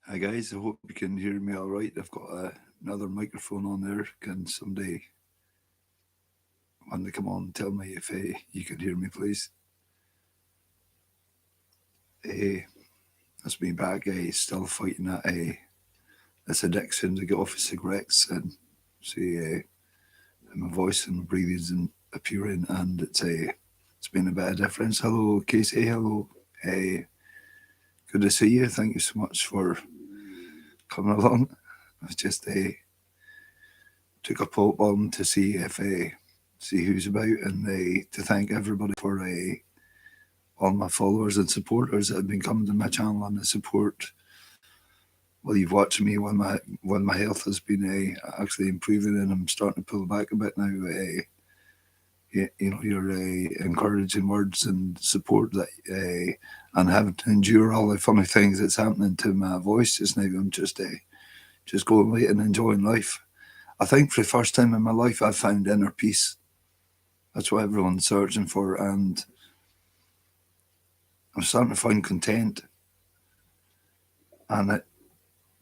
Hi guys, I hope you can hear me all right. I've got another microphone on there. Can somebody, when they come on, tell me if you can hear me, please? Uh, that's me back. Still fighting this addiction to get off of cigarettes and see my voice and breathing isn't appearing, and it's been a bit of difference. Hello, Casey. Hello. Uh, Good to see you. Thank you so much for coming along. I just took a pop on to see who's about, and to thank everybody for all my followers and supporters that have been coming to my channel and the support. Well, you've watched me when my health has been actually improving, and I'm starting to pull back a bit now. Your encouraging words and support that and having to endure all the funny things that's happening to my voice just now. I'm just going late and enjoying life. I think for the first time in my life, I've found inner peace. That's what everyone's searching for, and I'm starting to find content. And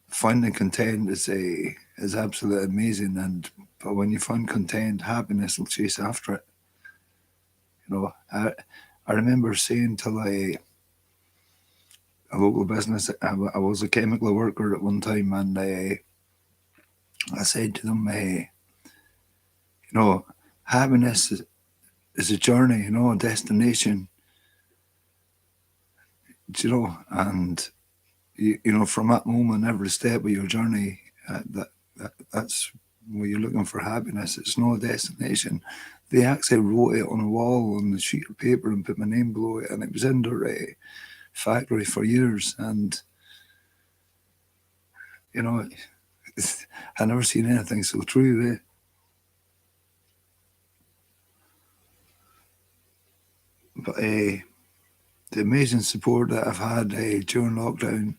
finding content is absolutely amazing. But when you find content, happiness will chase after it. I remember saying to a local business, I was a chemical worker at one time, and I said to them, happiness is a journey, a destination, and from that moment, every step of your journey, that's where you're looking for happiness. It's no destination. They actually wrote it on a wall on a sheet of paper and put my name below it, and it was in their factory for years. And you know, I never seen anything so true. But the amazing support that I've had during lockdown,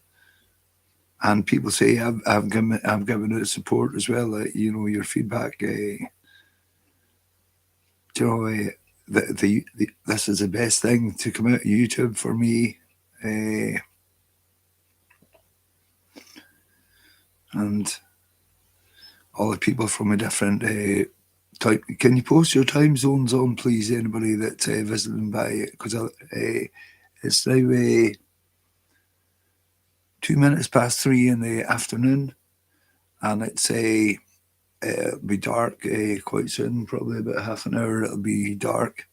and people say I've given it support as well. Your feedback. This is the best thing to come out of YouTube for me. And all the people from a different type. Can you post your time zones on, please? Anybody that's visiting by it, because it's now 2 minutes past 3 in the afternoon, and it'll be dark quite soon. Probably about half an hour. It'll be dark.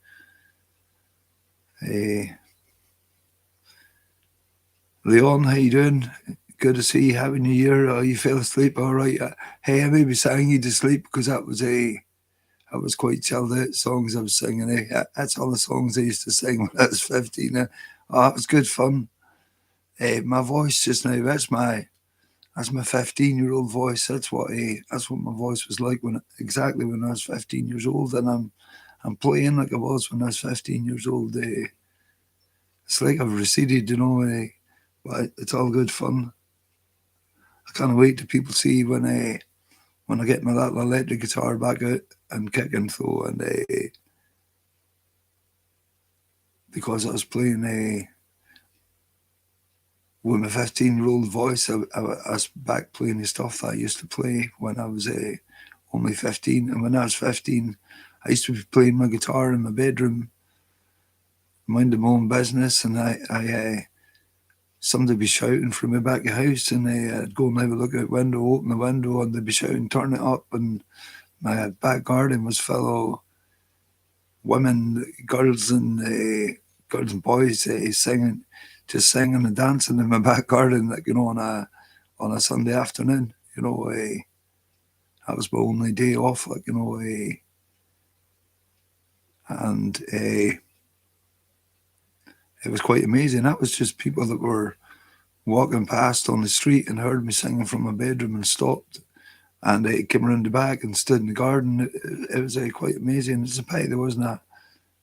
Leon, how you doing? Good to see you. Happy New Year. Oh, you fell asleep. All right. Hey, I maybe sang you to sleep because that was quite chilled out songs I was singing. That's all the songs I used to sing when I was 15. It was good fun. My voice just now, that's my 15-year-old voice. That's what my voice was like exactly when I was 15 years old, and I'm playing like I was when I was 15 years old. It's like I've receded, but it's all good fun. I can't wait till people see when I get my little electric guitar back out and kicking through, and because I was playing with my 15-year-old voice, I was back playing the stuff that I used to play when I was only 15. And when I was 15, I used to be playing my guitar in my bedroom, minding my own business, and somebody would be shouting from the back of the house, and I'd go and have a look out the window, open the window, and they'd be shouting, turn it up, and my back garden was full of women, girls and boys singing and dancing in my back garden, like on a Sunday afternoon. That was my only day off, and it was quite amazing. That was just people that were walking past on the street and heard me singing from my bedroom and stopped, and came around the back and stood in the garden. It was quite amazing. It's a pity there wasn't a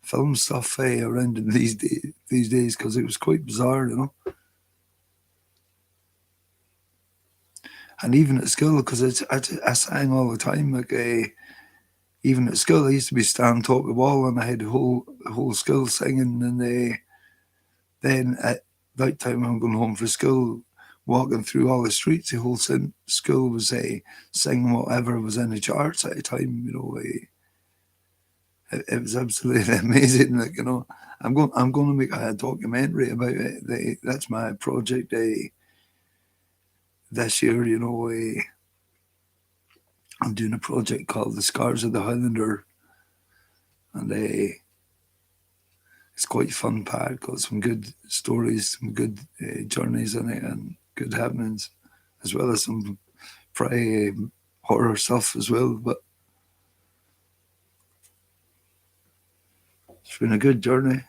film stuff around in these days, because it was quite bizarre, And even at school, because I sang all the time, even at school, I used to be standing top of the wall, and I had the whole school singing. And then at that time, I'm going home from school, walking through all the streets. The whole school was singing whatever was in the charts at the time. It was absolutely amazing. Like, I'm going to make a documentary about it. That's my project this year. I'm doing a project called The Scars of the Highlander, and it's quite fun packed. Got some good stories, some good journeys in it, and good happenings, as well as some pretty horror stuff as well. But it's been a good journey.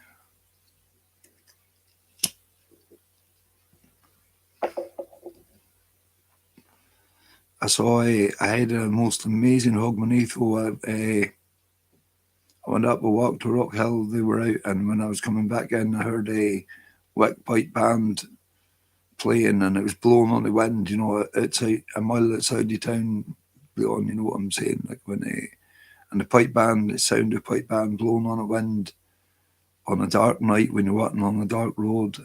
I had a most amazing Hogmanay. I went up a walk to Rock Hill. They were out, and when I was coming back in, I heard a Wick Pipe band playing, and it was blowing on the wind. Outside a mile outside the town. Beyond, you know what I'm saying? Like and the pipe band, the sound of pipe band blowing on a wind on a dark night when you're walking on a dark road.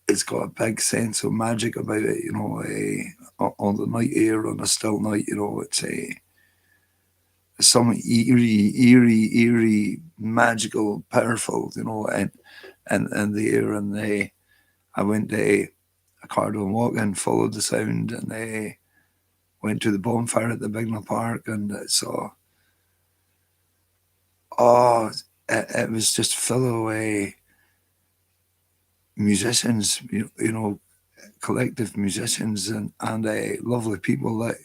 It's got a big sense of magic about it, on the night air, on a still night, it's something eerie, magical, powerful, and the air. And I went a Cardinal walk and followed the sound, and went to the bonfire at the Bignell Park, and saw, it was just full of musicians, collective musicians, and lovely people that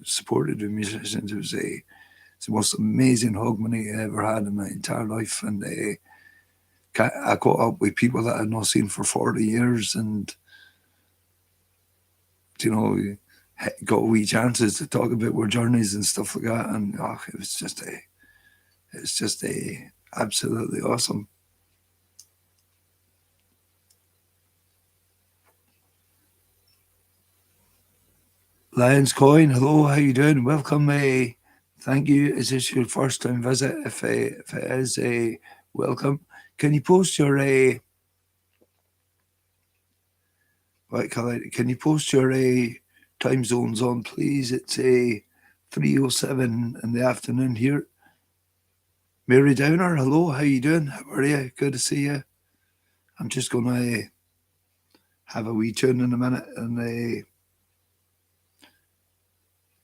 supported the musicians. It was it's the most amazing Hogmanay I ever had in my entire life, and I caught up with people that I'd not seen for 40 years, and got wee chances to talk about our journeys and stuff like that, and it's just absolutely awesome. Lions Coin, hello, how you doing? Welcome. Thank you. Is this your first time visit? If it is, welcome. Can you post your can you post your time zones on, please? It's 3:07 in the afternoon here. Mary Downer, hello, how you doing? How are you? Good to see you. I'm just gonna have a wee tune in a minute, and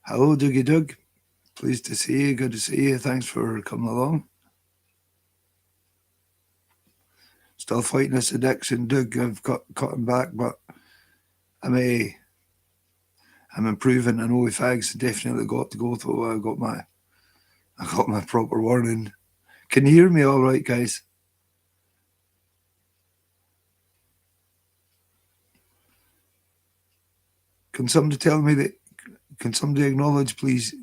hello, Dougie Doug. Pleased to see you. Good to see you. Thanks for coming along. Still fighting this addiction, Doug. I've cut him back, but I'm improving. I know if fags definitely got to go through. I got my proper warning. Can you hear me all right, guys? Can somebody tell me that? Can somebody acknowledge, please?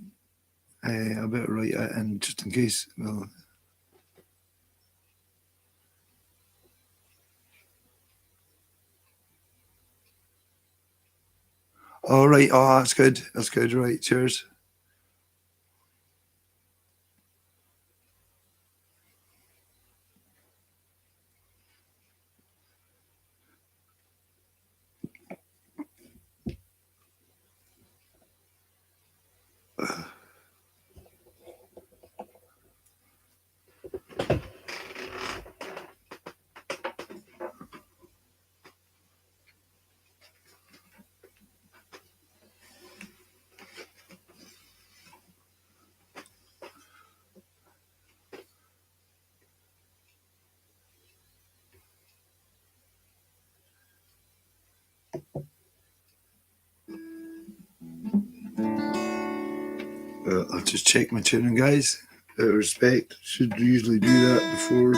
I better write it in just in case. Well, all right. Oh, that's good. That's good. Right. Cheers. I'll just check my tuning, guys. Out of respect, should usually do that before.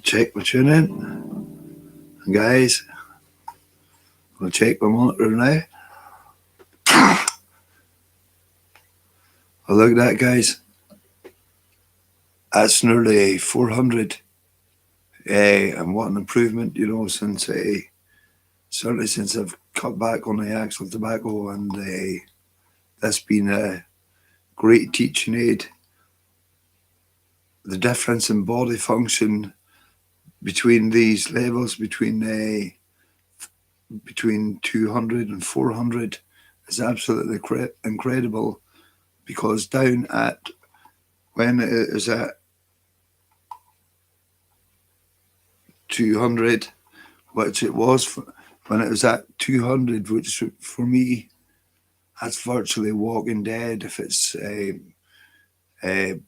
Check my tuning, guys. I'll check my monitor now. Well, look at that, guys. That's nearly 400. And what an improvement, since certainly since I've cut back on the actual tobacco, and that's been a great teaching aid. The difference in body function between these levels, between 200 and 400, is absolutely incredible, because down at when it is at 200, which it was when it was at 200, which for me, that's virtually Walking Dead. If it's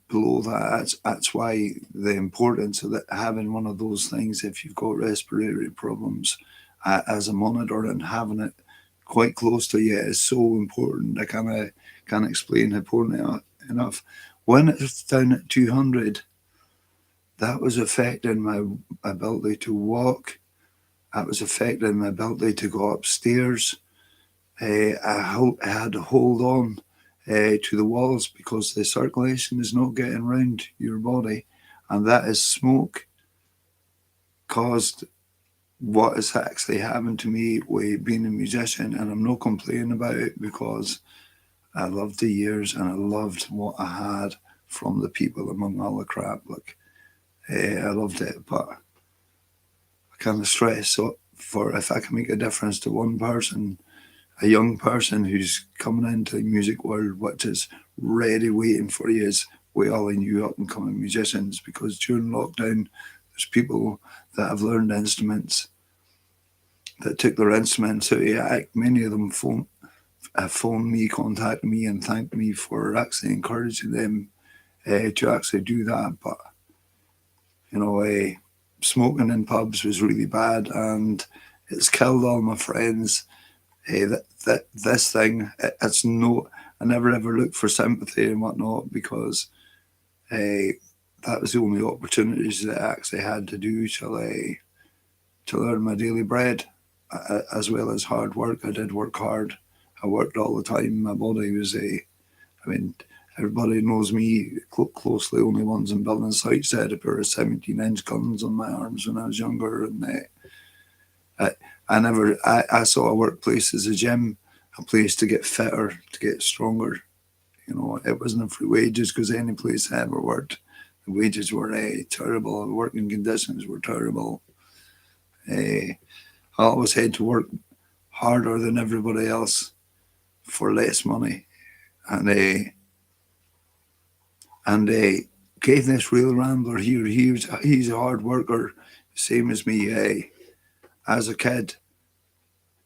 below that, that's why the importance of having one of those things, if you've got respiratory problems, as a monitor, and having it quite close to you is so important. I can't explain how important enough. When it's down at 200, that was affecting my ability to walk. That was affecting my ability to go upstairs. I had to hold on to the walls, because the circulation is not getting round your body, and that is smoke caused what has actually happened to me with being a musician. And I'm not complaining about it, because I loved the years and I loved what I had from the people among all the crap. I loved it, but I kind of stress. So for if I can make a difference to one person, a young person who's coming into the music world, which is ready waiting for you, is with all the new up and coming musicians, because during lockdown, there's people that have learned instruments, that took their instruments out of act. Many of them phoned me, contacted me, and thanked me for actually encouraging them to actually do that. But smoking in pubs was really bad, and it's killed all my friends. This thing, it's no. I never ever looked for sympathy and whatnot, because that was the only opportunities that I actually had to do to earn my daily bread, as well as hard work. I did work hard. I worked all the time. My body was I mean, everybody knows me closely. Only ones in building sites had a pair of 17-inch guns on my arms when I was younger, and I saw a workplace as a gym, a place to get fitter, to get stronger. It wasn't for wages, because any place I ever worked, the wages were terrible. The working conditions were terrible. I always had to work harder than everybody else for less money. And Caithness Rail Rambler here, he's a hard worker, same as me. As a kid,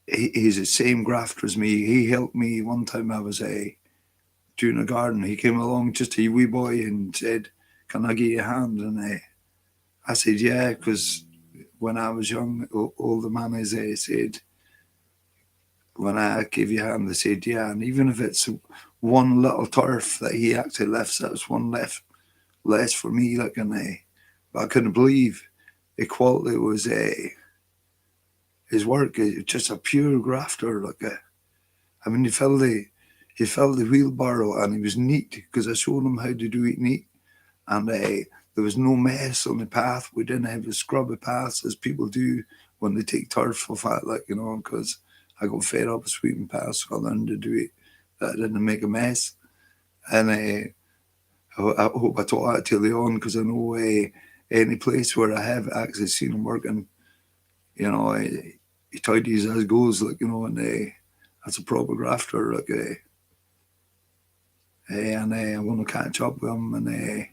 he's the same grafter as me. He helped me one time. I was doing a garden. He came along, just a wee boy, and said, "Can I give you a hand?" And I said, "Yeah," because when I was young, all the mammies said, when I give you a hand, they said, "Yeah." And even if it's one little turf that he actually lifts, that's one less for me. But I couldn't believe the quality was his work. Just a pure grafter. I mean, he filled the wheelbarrow, and he was neat, because I showed him how to do it neat. And there was no mess on the path. We didn't have to scrub the paths as people do when they take turf off it, because I got fed up with sweeping paths, so I learned to do it that I didn't make a mess. And I hope I taught that to Leon, because I know any place where I have actually seen him working, he tidies as goes, and that's a proper grafter, and I'm going to catch up with him, and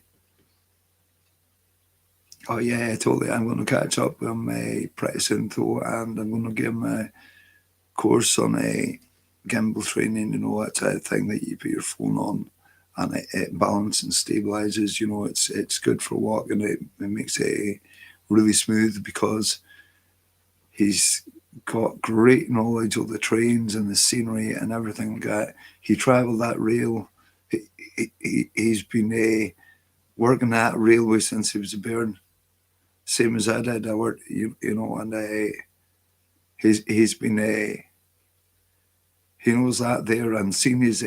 oh yeah, totally, I'm going to catch up with him pretty soon too, and I'm going to give him a course on gimbal training. It's a thing that you put your phone on, and it balances and stabilizes. It's good for walking. It makes it really smooth, because he's got great knowledge of the trains and the scenery and everything like that. He travelled that rail. He's been working that railway since he was a bairn, same as I did. I worked, and he's been he knows that there, and seen his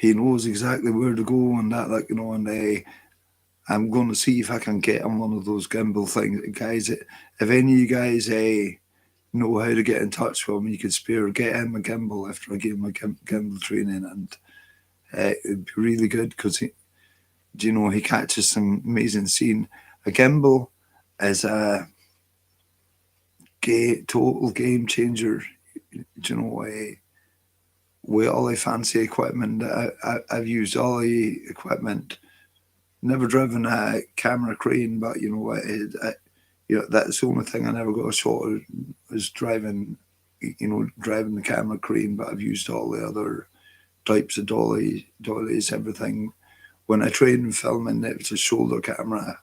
he knows exactly where to go and that, like, you know, and I'm going to see if I can get him one of those gimbal things. Guys, if any of you guys know how to get in touch with him, you could spare, get him a gimbal after I gave him a gimbal training, and it'd be really good because he catches some amazing scene. A gimbal is a total game changer. With all the fancy equipment, I've used all the equipment. Never driven a camera crane, but that's the only thing I never got a shot of was driving the camera crane. But I've used all the other types of dollies, everything. When I trained filming, it was a shoulder camera,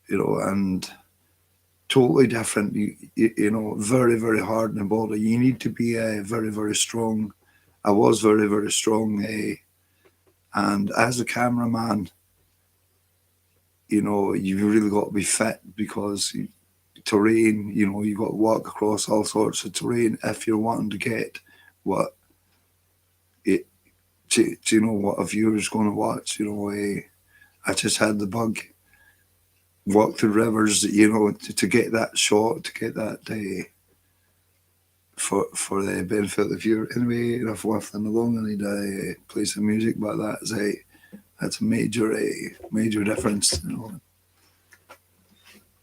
and totally different. Very, very hard in the body. You need to be very, very strong. I was very, very strong, and as a cameraman, you've really got to be fit because terrain, you've got to walk across all sorts of terrain if you're wanting to get what what a viewer's going to watch. I just had the bug, walk through rivers, to get that shot, to get that for the benefit of the viewer. Anyway, enough waffling along. I need to play some music, but that's a major difference.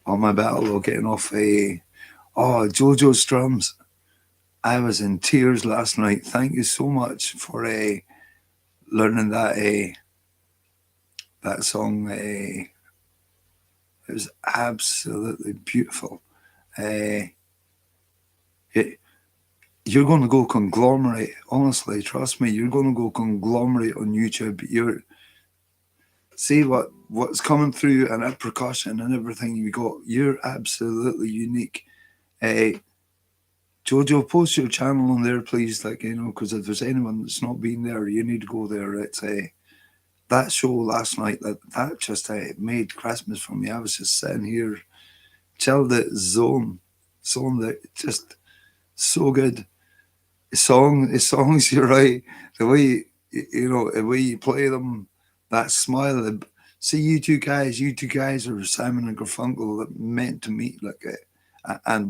On my battle of getting off JoJo's drums. I was in tears last night. Thank you so much for learning that song. It was absolutely beautiful. You're going to go conglomerate. Honestly, trust me, you're going to go conglomerate on YouTube. See what's coming through and that percussion and everything you got. You're absolutely unique. Jojo, post your channel on there, please. Because if there's anyone that's not been there, you need to go there. It's that show last night that just made Christmas for me. I was just sitting here, chilled at zone that just so good. Songs, you're right. The way the way you play them, that smile. See, you two guys are Simon and Garfunkel that meant to meet and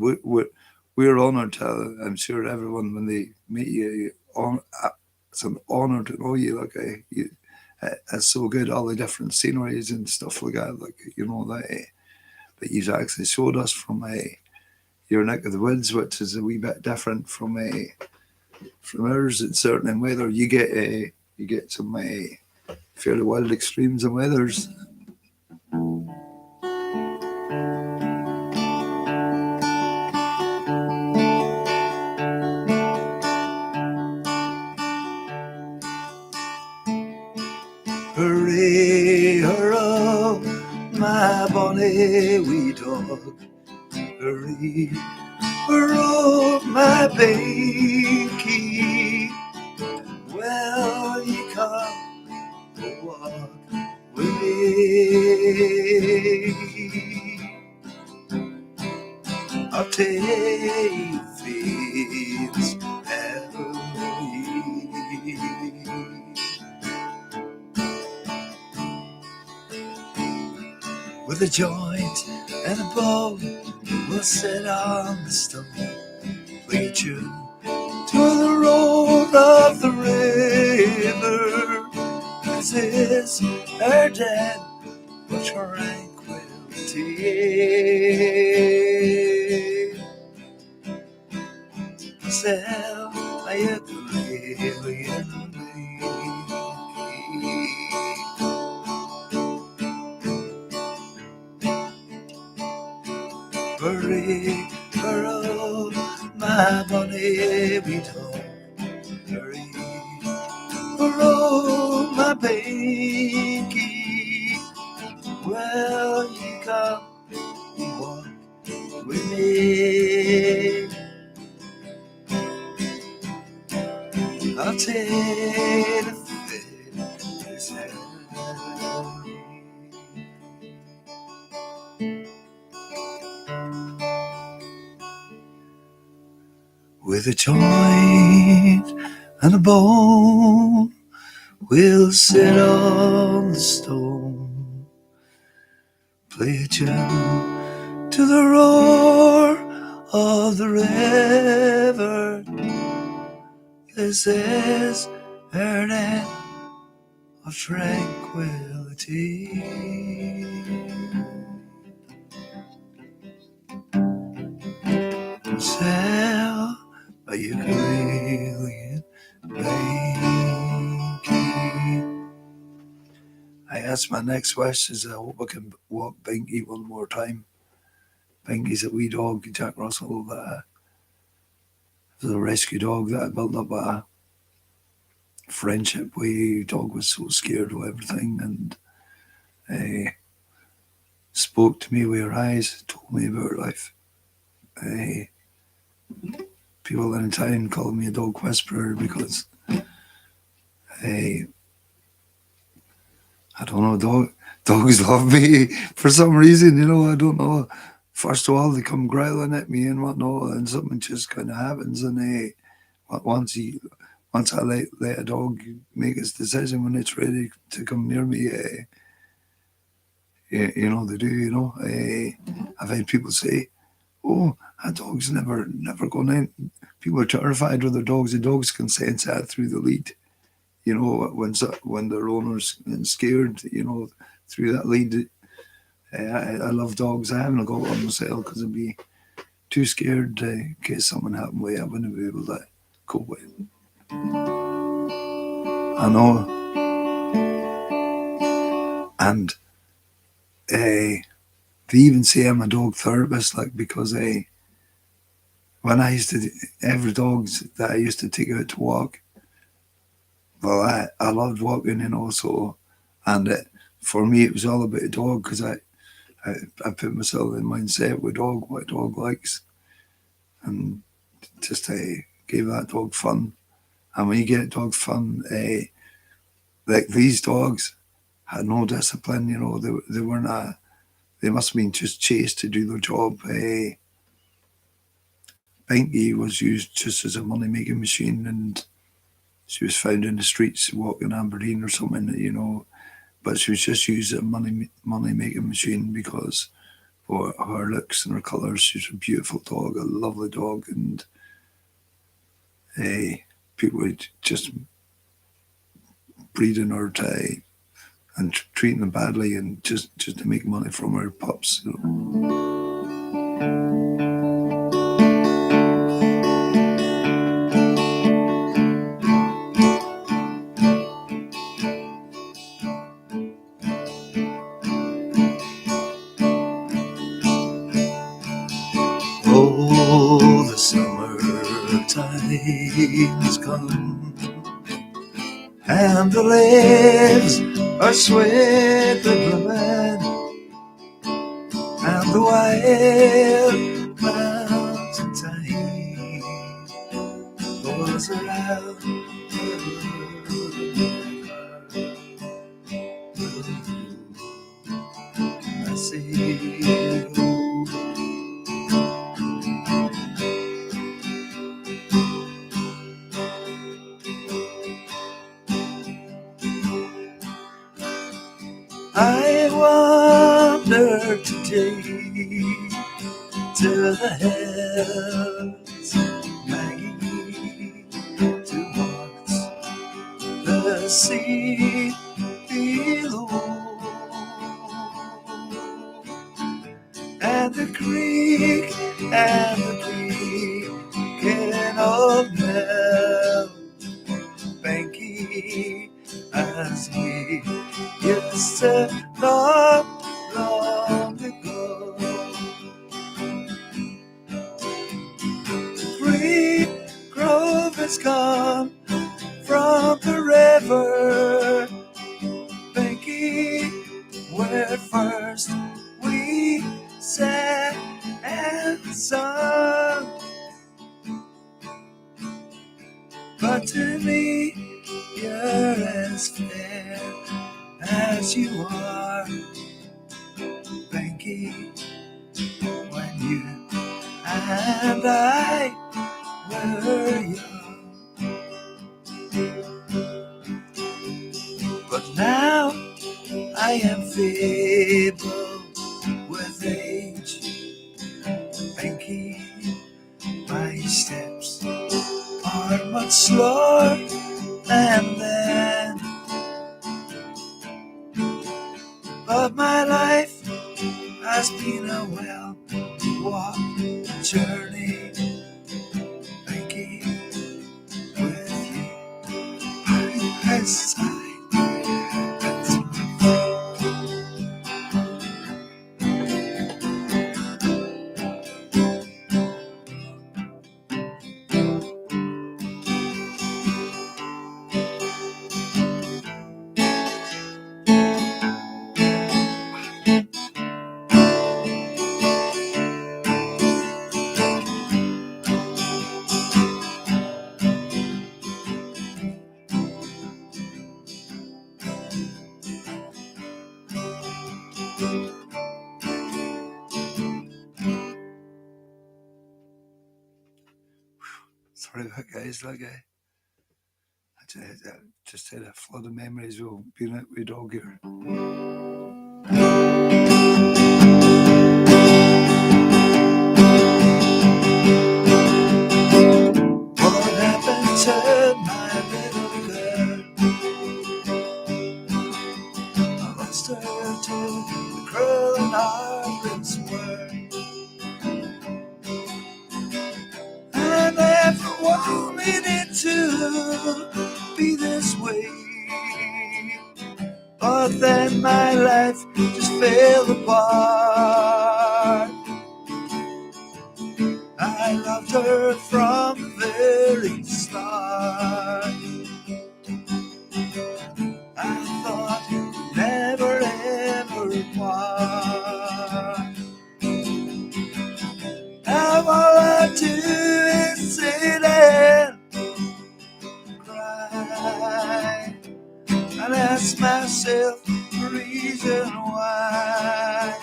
we're honoured to. I'm sure everyone when they meet you, it's an honour to know you. It's so good, all the different sceneries and stuff like that. That you've actually showed us from your neck of the woods, which is a wee bit different from ours. It's certain weather you get some fairly wild extremes and weathers. Hooray, hurrah, my bonny wee dog. Hooray, hurrah, my Pinky. Well, you come walk with me. I'll take things heavily. With a joint and a bow, we'll sit on the stone, play a tune to the roar of the river. This is her dead for tranquility. Sell my ukulele and me. Hurry, hurrah, my bonny wee dog. Hurry, hurrah, my Pinky. Well, you come walk with me. I'll take the things heavily. With a joint and a bone, We'll sit on the stone, play a tune to the roar of the river. This is her end of tranquility. Sail a ukulele and Binky. I asked my next questions. I hope I can walk Binky one more time. Binky's a wee dog, Jack Russell, that was a rescue dog that I built up a friendship with. Dog was so scared of everything and spoke to me with her eyes, told me about her life. People in town called me a dog whisperer because I don't know, dogs love me for some reason, I don't know. First of all, they come growling at me and whatnot, and something just kind of happens, and once I let a dog make its decision when it's ready to come near me, they do. I've had people say, "Oh, that dog's never gone in." People are terrified of their dogs. The dogs can sense that through the lead. When their owner's scared, through that lead. I love dogs. I haven't got one myself because I'd be too scared in case something happened with it. I wouldn't be able to cope with it. I know. And they even say I'm a dog therapist, because when I used to, every dog that I used to take out to walk, well, I loved walking, and for me it was all about a dog because I put myself in mindset with what a dog likes, and just gave that dog fun. And when you get dog fun, like these dogs had no discipline, they weren't they must have been just chased to do their job. Binky was used just as a money-making machine, and she was found in the streets walking Aberdeen or something, but she was just used as a money-making machine because for her looks and her colours. She's a beautiful dog, a lovely dog, and people would just breeding her and treating them badly and just to make money from her pups. Oh, the summertime has come, and the leaves are sweetly blooming, and the wild clouds in time goes around I see you go. I wander today to the hills, Maggie, to watch the sea below, and the creek can all melt, Banky, as we used to long ago. Green Grove has come from the river, Banky, where first we sat and sung. But to me, you're as fair as you are, Banky, when you and I were young. with age. Pinky, my steps are much slower than then, but my life has been a well-walked journey. Pinky, with you by my side. Sorry about guys, like I just had a flood of memories of being out with dog here. What happened to my little girl? I lost her to the cruel and heartless world. I never wanted it to be this way, but then my life just fell apart. I loved her from the very start. I thought we'd never ever part. Now all I do is sit and cry and ask myself the reason why.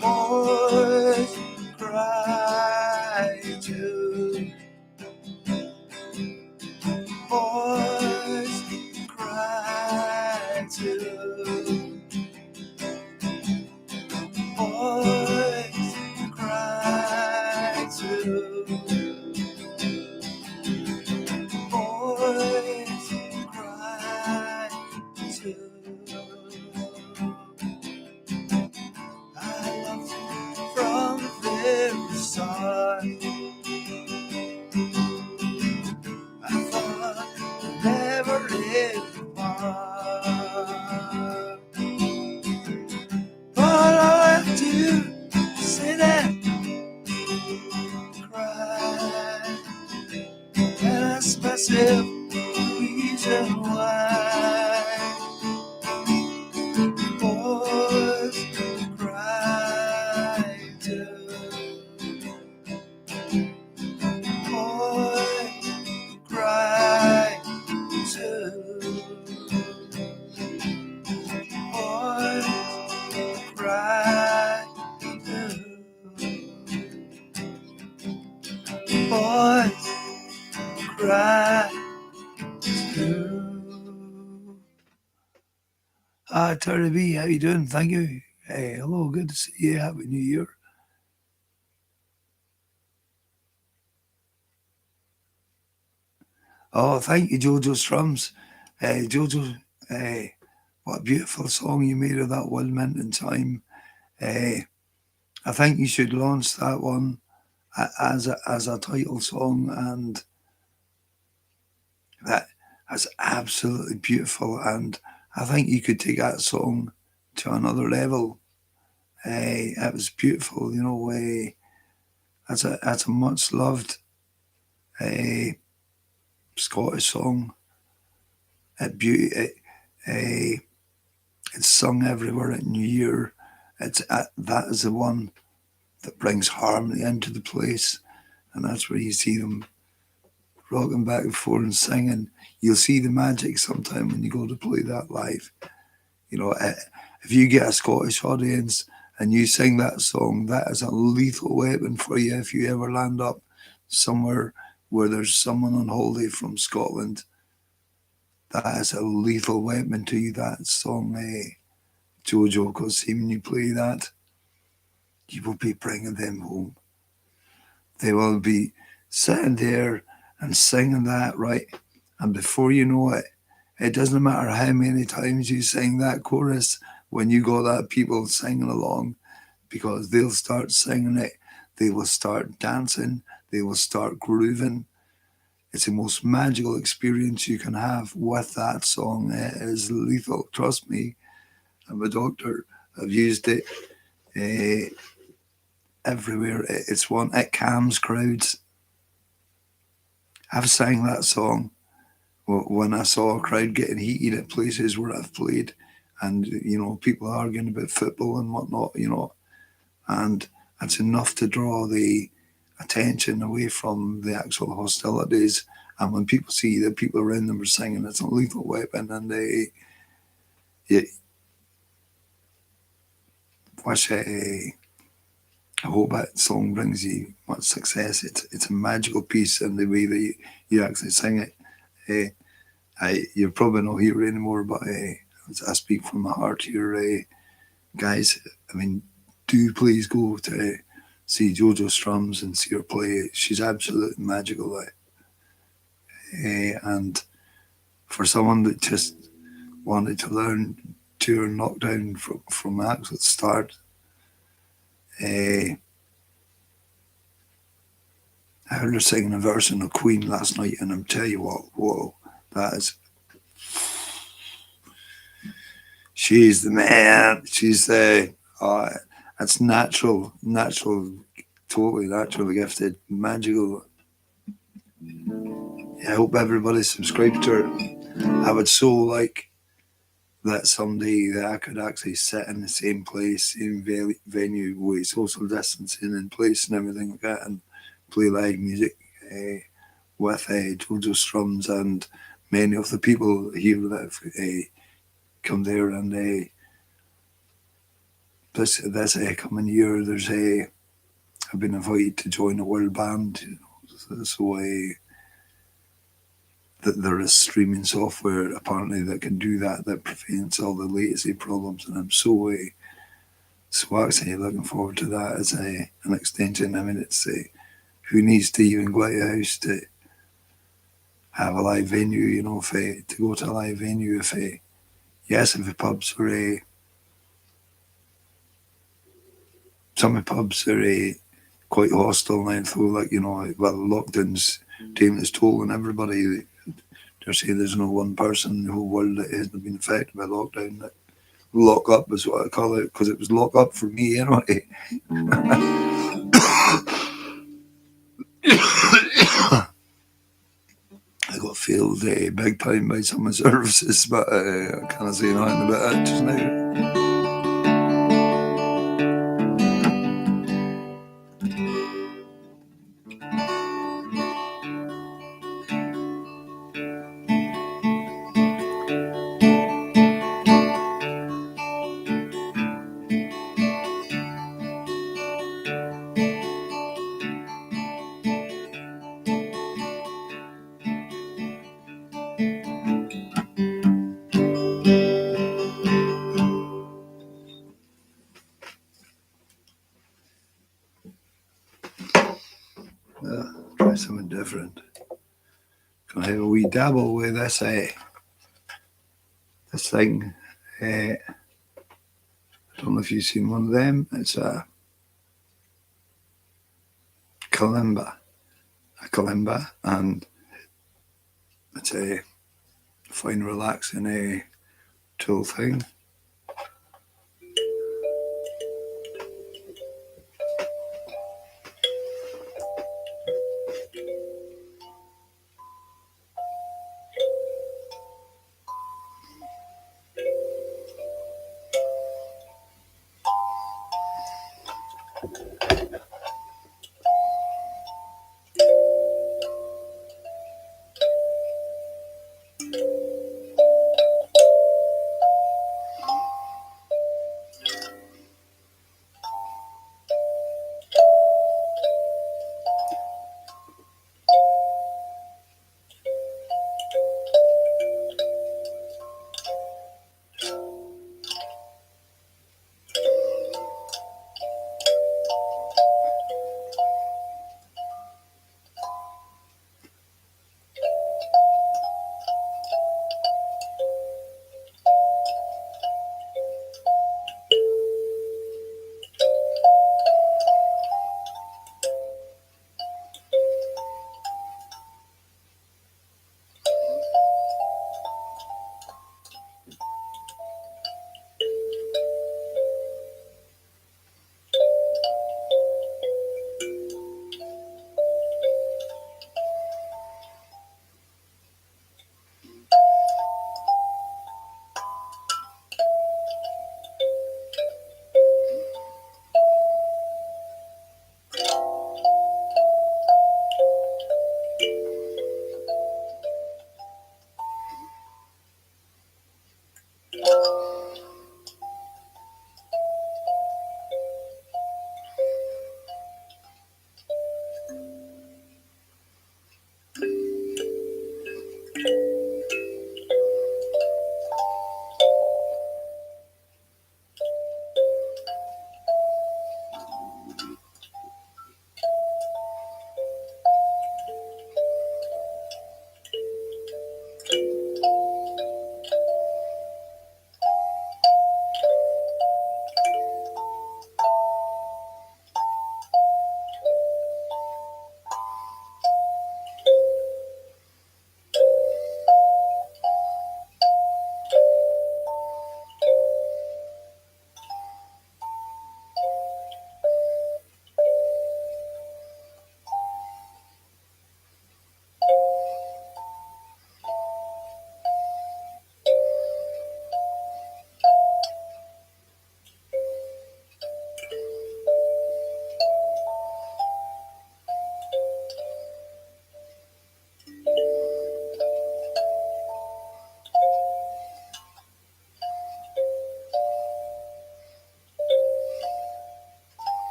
Boys cry too. Boys cry too. Boys cry too. Boys cry too. I loved you from the very start. I thought we'd never live apart. But all I do is sit and cry and ask myself the reason why. Boys cry too. Boys cry too. Boys cry too. Boys cry too. Terry B, how you doing? Thank you. Hey, hello, good to see you. Happy New Year. Oh, thank you, Jojo Strums. Jojo, what a beautiful song you made of that One Minute in Time. I think you should launch that one as a title song, and that's absolutely beautiful. And I think you could take that song to another level. It was beautiful, you know. That's a much loved Scottish song. It's sung everywhere at New Year. That is the one that brings harmony into the place, and that's where you see them rocking back and forth and singing. You'll see the magic sometime when you go to play that live. You know, if you get a Scottish audience and you sing that song, that is a lethal weapon for you if you ever land up somewhere where there's someone on holiday from Scotland. That is a lethal weapon to you, that song. Jojo, because see, when you play that, you will be bringing them home. They will be sitting there and singing that, right? And before you know it, it doesn't matter how many times you sing that chorus, when you got that people singing along, because they'll start singing it, they will start dancing, they will start grooving. It's the most magical experience you can have with that song. It is lethal. Trust me, I'm a doctor. I've used it everywhere. It's one, it calms crowds. I've sang that song when I saw a crowd getting heated at places where I've played, and people arguing about football and whatnot, and it's enough to draw the attention away from the actual hostilities. And when people see that people around them are singing, it's a lethal weapon, and they, yeah, wish I hope that song brings you much success. It's a magical piece in the way that you actually sing it. You're probably not here anymore, but I speak from my heart here, guys. I mean, do please go to see Jojo Strums and see her play. She's absolutely magical. And for someone that just wanted to learn during lockdown from the actual start, I heard her singing a version of Queen last night, and I'm tell you what, whoa, that is. She's the man. She's the. It's natural, totally naturally gifted, magical. I hope everybody subscribed to her. I would so like that someday that I could actually sit in the same place, same venue with social distancing in place and everything like that, and play live music with Jojo Strums and many of the people here that have come there. And this coming year, I've been invited to join a world band, so that there is streaming software apparently that can do that prevents all the latency problems, and I'm so actually looking forward to that as an extension. I mean, it's who needs to even go out of the house to have a live venue, to go to a live venue. If the pubs are some of the pubs are quite hostile now, though, lockdown's taking its toll on everybody. They're saying there's no one person in the whole world that hasn't been affected by lockdown. That lock up is what I call it, because it was lock up for me anyway. I got failed big time by some of the services, but I can't say nothing about it just now. Try something different. Can I have a wee dabble with this this thing? I don't know if you've seen one of them. It's a kalimba, and it's a fine, relaxing tool thing.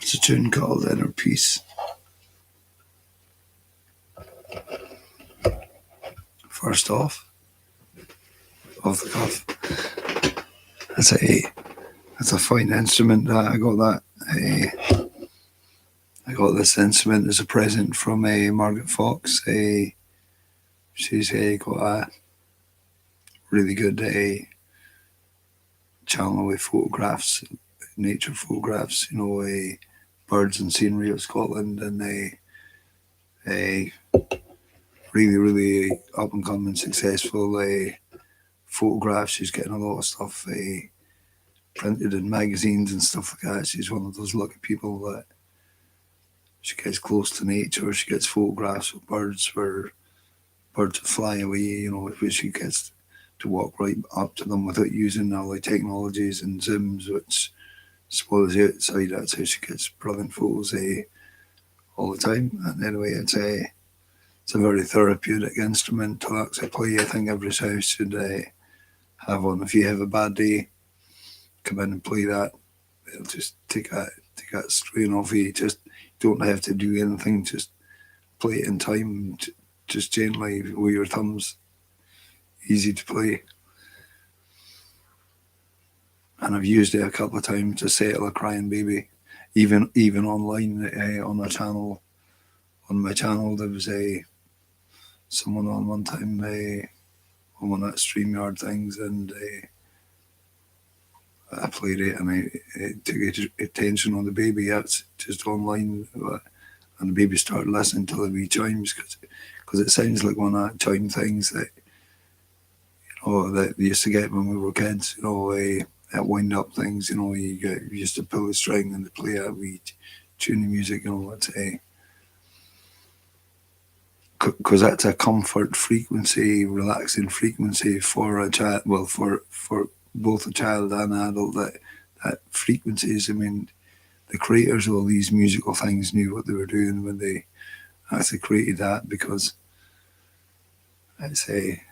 It's a tune called Inner Peace. First off the cuff. It's a fine instrument. I got that. I got this instrument as a present from Margaret Fox. She's got a really good channel with photographs, nature photographs, birds and scenery of Scotland, and really, really up and coming, successful photographs. She's getting a lot of stuff printed in magazines and stuff like that. She's one of those lucky people that she gets close to nature. She gets photographs of birds where birds fly away, where she gets to walk right up to them without using all the technologies and zooms, which spoils the outside. That's how she gets brilliant photos all the time. And anyway, it's a very therapeutic instrument to actually play. I think every house should have one. If you have a bad day, come in and play that. It'll just take that strain off you. Just don't have to do anything. Just play it in time. Just gently with your thumbs. Easy to play. And I've used it a couple of times to settle a crying baby. Even online on a channel. On my channel, there was someone on one time on one of that StreamYard things, and I played it, and it took attention on the baby. That's just online, and the baby started listening to the wee chimes because it sounds like one of the chime things that that we used to get when we were kids. At wind up things. You used to pull the string and play that wee tuning music. It's because that's a comfort frequency, relaxing frequency for a child. Well, for both a child and an adult, that frequencies. I mean, the creators of all these musical things knew what they were doing when they actually created that, because I'd say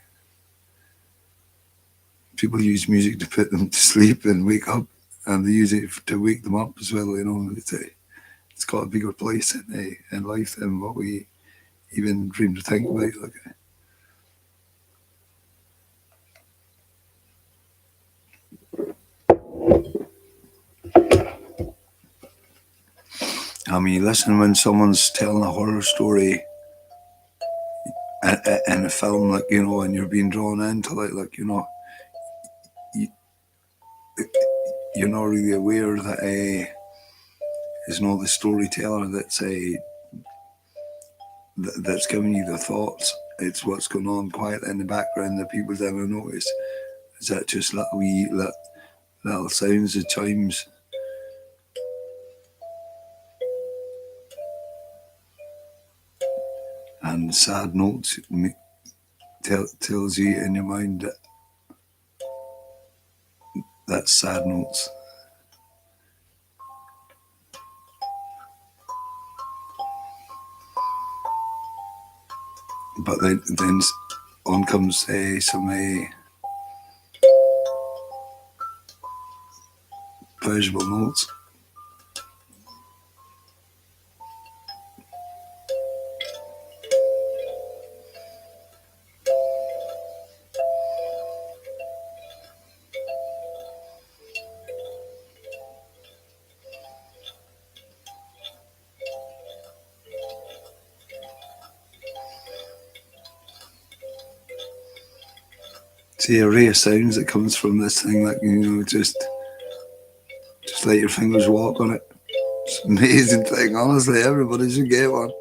people use music to put them to sleep and wake up, and they use it to wake them up as well. It's got a bigger place in life than what we even dream to think about. I mean, listen when someone's telling a horror story in a film, and you're being drawn into it, you're not really aware that it's not the storyteller that's giving you the thoughts. It's what's going on quiet in the background that people never notice. Is that just little sounds of chimes? And sad notes tells you in your mind that that's sad notes. But then on comes some pleasurable notes. See, array of sounds that comes from this thing, just let your fingers walk on it. It's an amazing thing, honestly. Everybody should get one.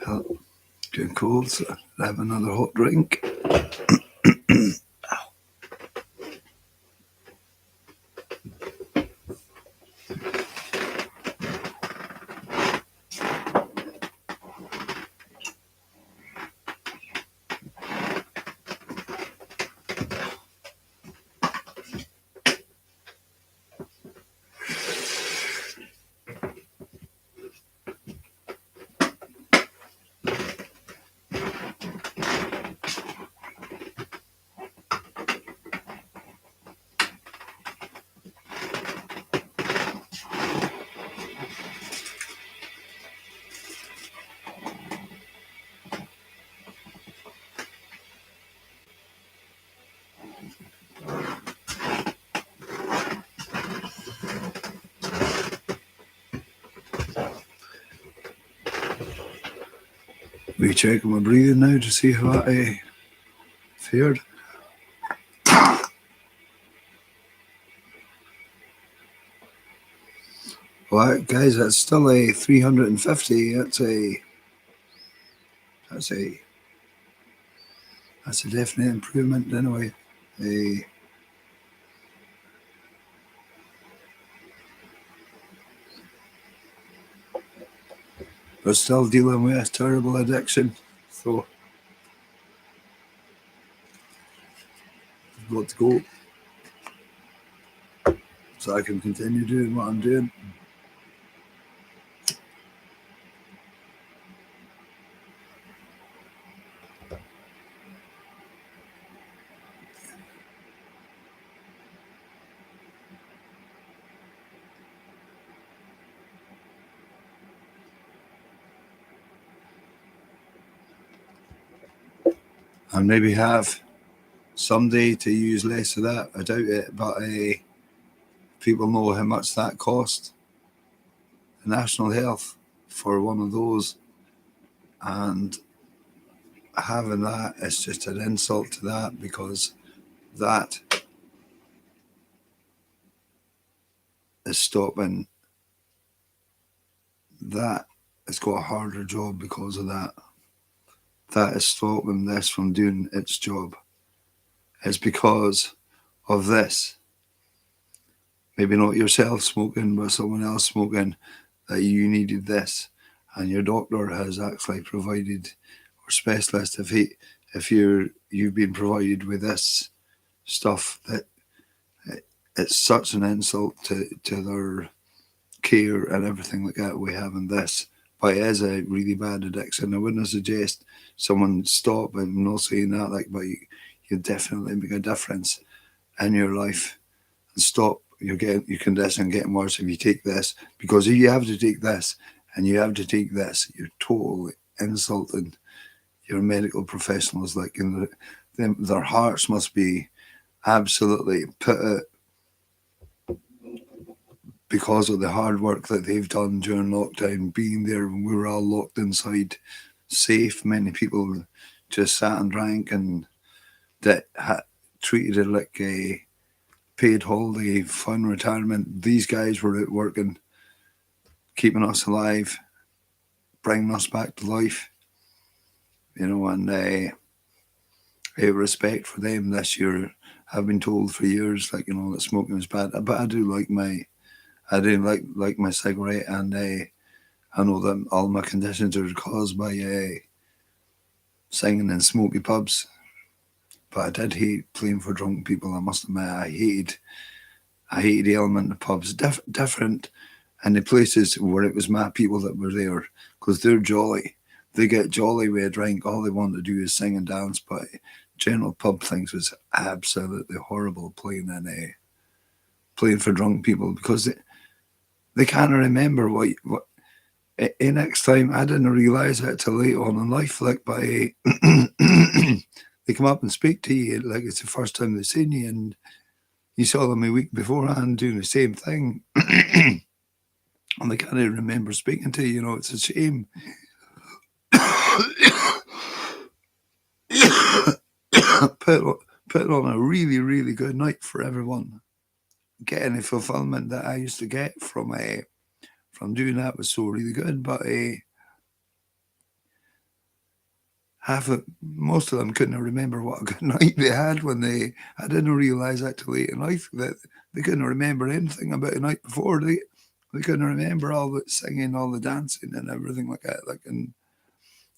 Well, getting cold, so I have another hot drink. Rechecking my breathing now to see how that fared. Well, guys, that's still a 350. That's a definite improvement anyway. We're still dealing with a terrible addiction, so I've got to go so I can continue doing what I'm doing. And maybe have someday to use less of that. I doubt it, but people know how much that cost. National Health for one of those, and having that is just an insult to that, because that is stopping. That has got a harder job because of that. That is stopping this from doing its job. It's because of this. Maybe not yourself smoking, but someone else smoking, that you needed this. And your doctor has actually provided, or specialist, if you've been provided with this stuff, that it's such an insult to their care and everything like that we have in this. But it is a really bad addiction. I wouldn't suggest someone stop. I'm not saying that, but you definitely make a difference in your life and stop your condition getting worse if you take this. Because if you have to take this and you have to take this, you're totally insulting your medical professionals. Their hearts must be absolutely put out because of the hard work that they've done during lockdown, being there when we were all locked inside, safe. Many people just sat and drank, and that treated it like a paid holiday, fun retirement. These guys were out working, keeping us alive, bringing us back to life, and a respect for them this year. I've been told for years, that smoking is bad, but I do like my cigarette, and I know that all my conditions are caused by singing in smoky pubs. But I did hate playing for drunk people. I must admit, I hated the element of pubs. Different in the places where it was my people that were there, because they're jolly. They get jolly with a drink. All they want to do is sing and dance. But general pub things was absolutely horrible, playing for drunk people, because they can't remember what. Next time, I didn't realise that till late on in life. They come up and speak to you like it's the first time they've seen you, and you saw them a week beforehand doing the same thing, and they can't even remember speaking to you. It's a shame. Put on a really, really good night for everyone. Getting the fulfillment that I used to get from from doing that was so really good. But most of them couldn't remember what a good night they had I didn't realise that till late in life, that they couldn't remember anything about the night before. They couldn't remember all the singing, all the dancing and everything like that. Like, and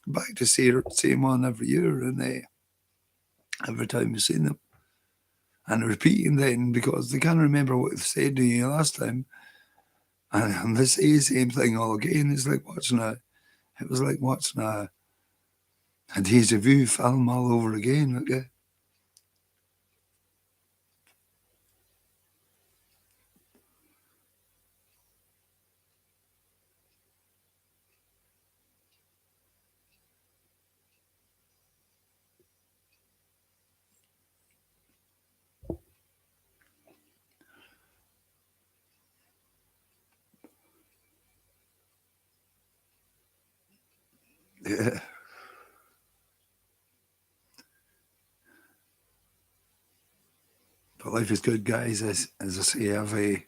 back to see the same one every year, and every time you've seen them. And repeating then, because they can't remember what they said to you last time. And they say the same thing all again. It was like watching a deja vu film all over again. Okay. Yeah. But life is good, guys. As I say,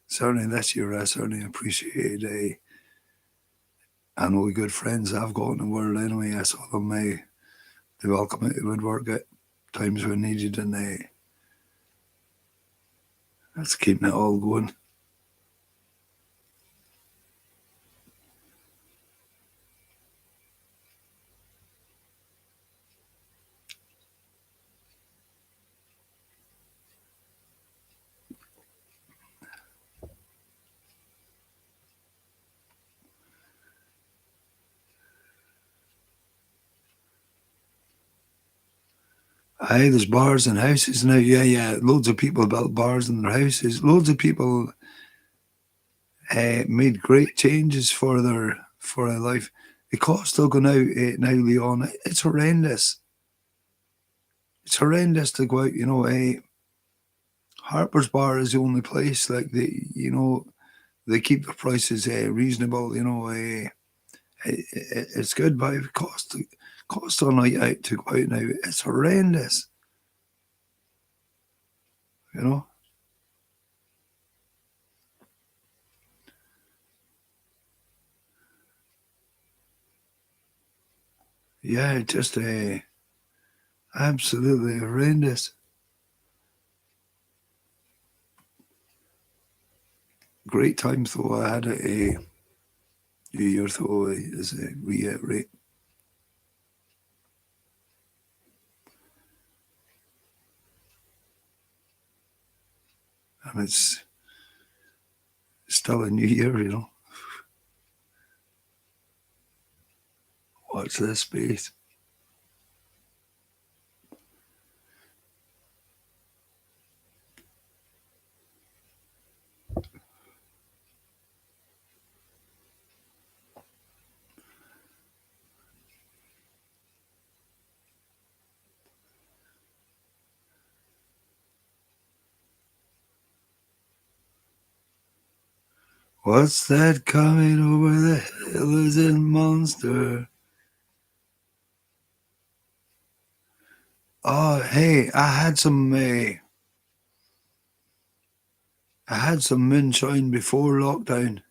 certainly this year, I certainly appreciated and all the good friends I've got in the world anyway. I saw them, they welcome me to woodwork at times when needed, and that's keeping it all going. Aye, there's bars and houses now. Yeah. Loads of people built bars in their houses. Loads of people made great changes for their life. The cost of going out now, Leon, it's horrendous. It's horrendous to go out. Harper's Bar is the only place like they keep the prices reasonable. It's good, but it cost a night out to go out now. It's horrendous. You know. Yeah, just absolutely horrendous. Great time though. I had a New Year though, as a reiterate. And it's still a new year. Watch this space. What's that coming over the hill? Is it monster? Oh, hey, I had some moonshine before lockdown.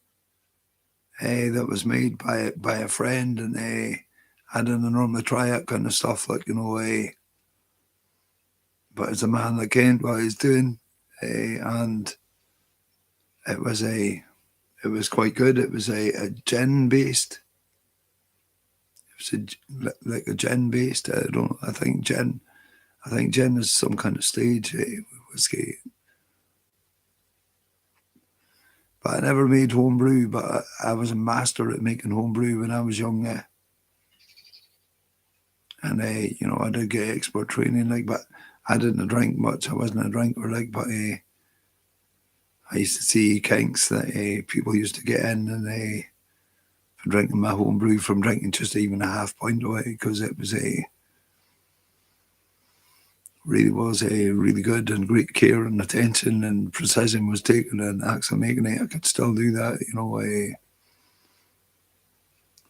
That was made by a friend, and I didn't normally try that kind of stuff, like but it's a man that kent what he's doing, and it was quite good. It was a gin based. It was like a gin based. I think gin. I think gin is some kind of stage whiskey. But I never made homebrew. But I was a master at making homebrew when I was young. And I did get expert training, like, but I didn't drink much. I wasn't a drinker, like, but I used to see kinks that people used to get in, and for drinking my homebrew, from drinking just even a half pint away, because it was really was a really good, and great care and attention and precision was taken and actually making it. I could still do that,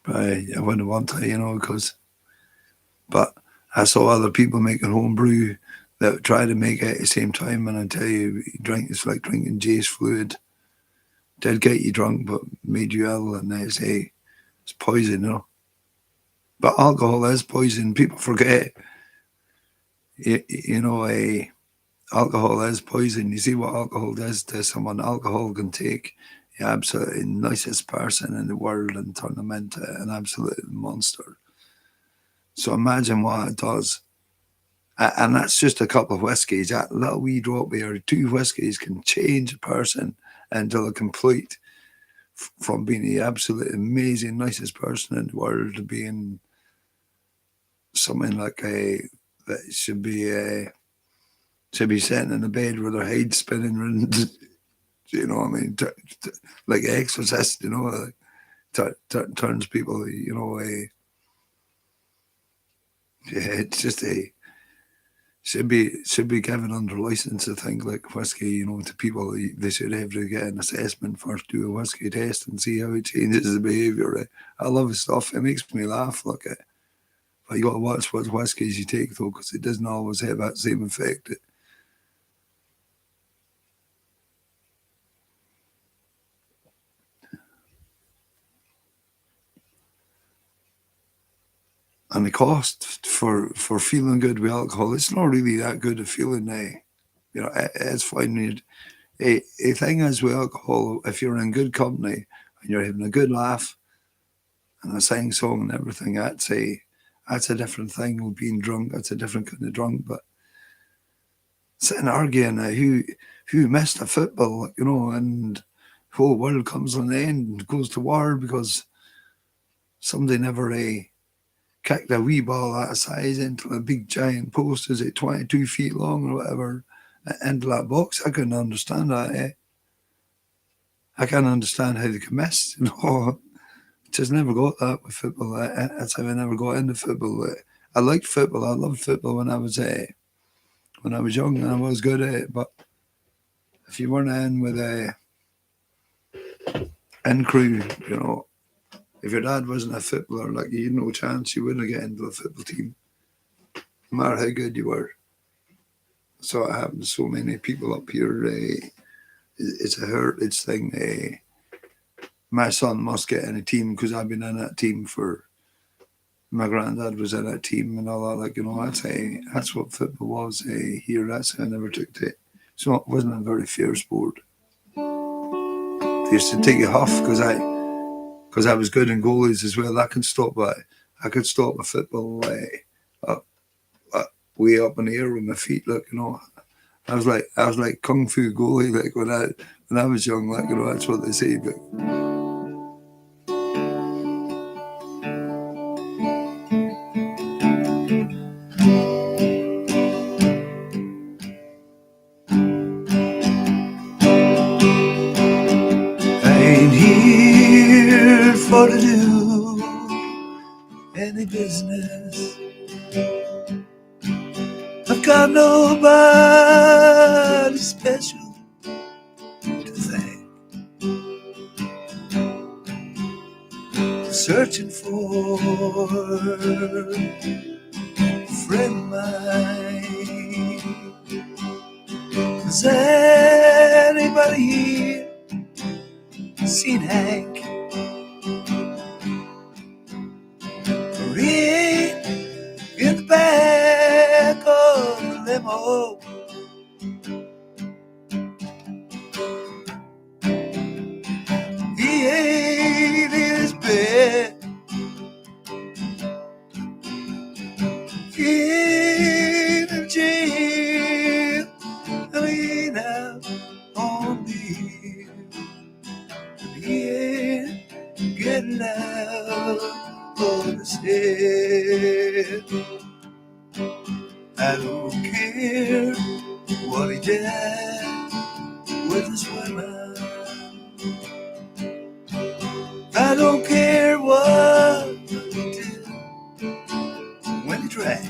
but I wouldn't want to, but I saw other people making homebrew that try to make it at the same time, and I tell you, it's like drinking Jay's fluid. did get you drunk, but made you ill, and they say it's poison, you know. But alcohol is poison. People forget, you know, alcohol is poison. You see what alcohol does to someone. Alcohol can take the absolutely nicest person in the world and turn them into an absolute monster. So imagine what it does. And that's just a couple of whiskies. That little wee drop or two whiskies can change a person into a complete, from being the absolute amazing, nicest person in the world to being something like that should be sitting in a bed with their head spinning around. You know what I mean? Like Exorcist, you know, turns people, you know, yeah, it's just should be given under license. I think like whiskey, you know, to people they should have to get an assessment first, do a whiskey test, and see how it changes the behaviour. I love his stuff. It makes me laugh. Look at, but you got to watch what whiskies you take though, because it doesn't always have that same effect. And the cost for feeling good with alcohol, it's not really that good a feeling. You know, it's fine. A thing is with alcohol, if you're in good company and you're having a good laugh and a sing song and everything, that's a different thing. With being drunk, that's a different kind of drunk. But sitting arguing who missed a football, you know, and the whole world comes on the end and goes to war because somebody never kicked a wee ball out of size into a big giant post, is it 22 feet long or whatever, into that box. I couldn't understand that. I can't understand how they could miss, you know. Just never got that with football. That's how I never got into football. I liked football. I loved football when I was young, and I was good at it. But if you weren't in with a in crew, you know, if your dad wasn't a footballer, like you had no chance, you wouldn't get into the football team, no matter how good you were. So it happened to so many people up here. It's a heritage thing. My son must get in a team because I've been in that team for. My granddad was in that team and all that. Like, you know, that's what football was here. That's how I never took to it. So it wasn't a very fair sport. They used to take a huff because I was good in goalies as well. I could stop a football way up in the air with my feet. Like, you know, I was like kung fu goalie. Like when I was young. Like, you know, that's what they say. But I ain't here for to do any business. I've got nobody special to thank. Searching for a friend of mine. Has anybody here seen Hank? Read in the back of the limo. He ain't in his bed. He ain't in jail. And he ain't out on leave. He ain't getting out of his head. I don't care what he did with his women. I don't care what he did when he drank.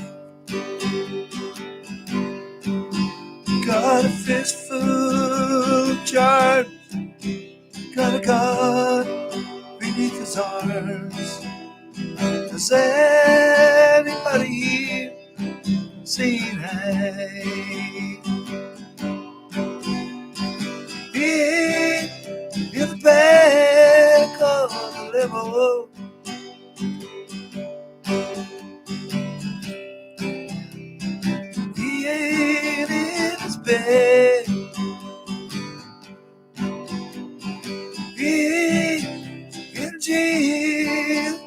Got a fistful of charms, got a gun beneath his arms. Does anybody here seen Hank? He ain't in the devil. He ain't in his bed. He ain't in jail.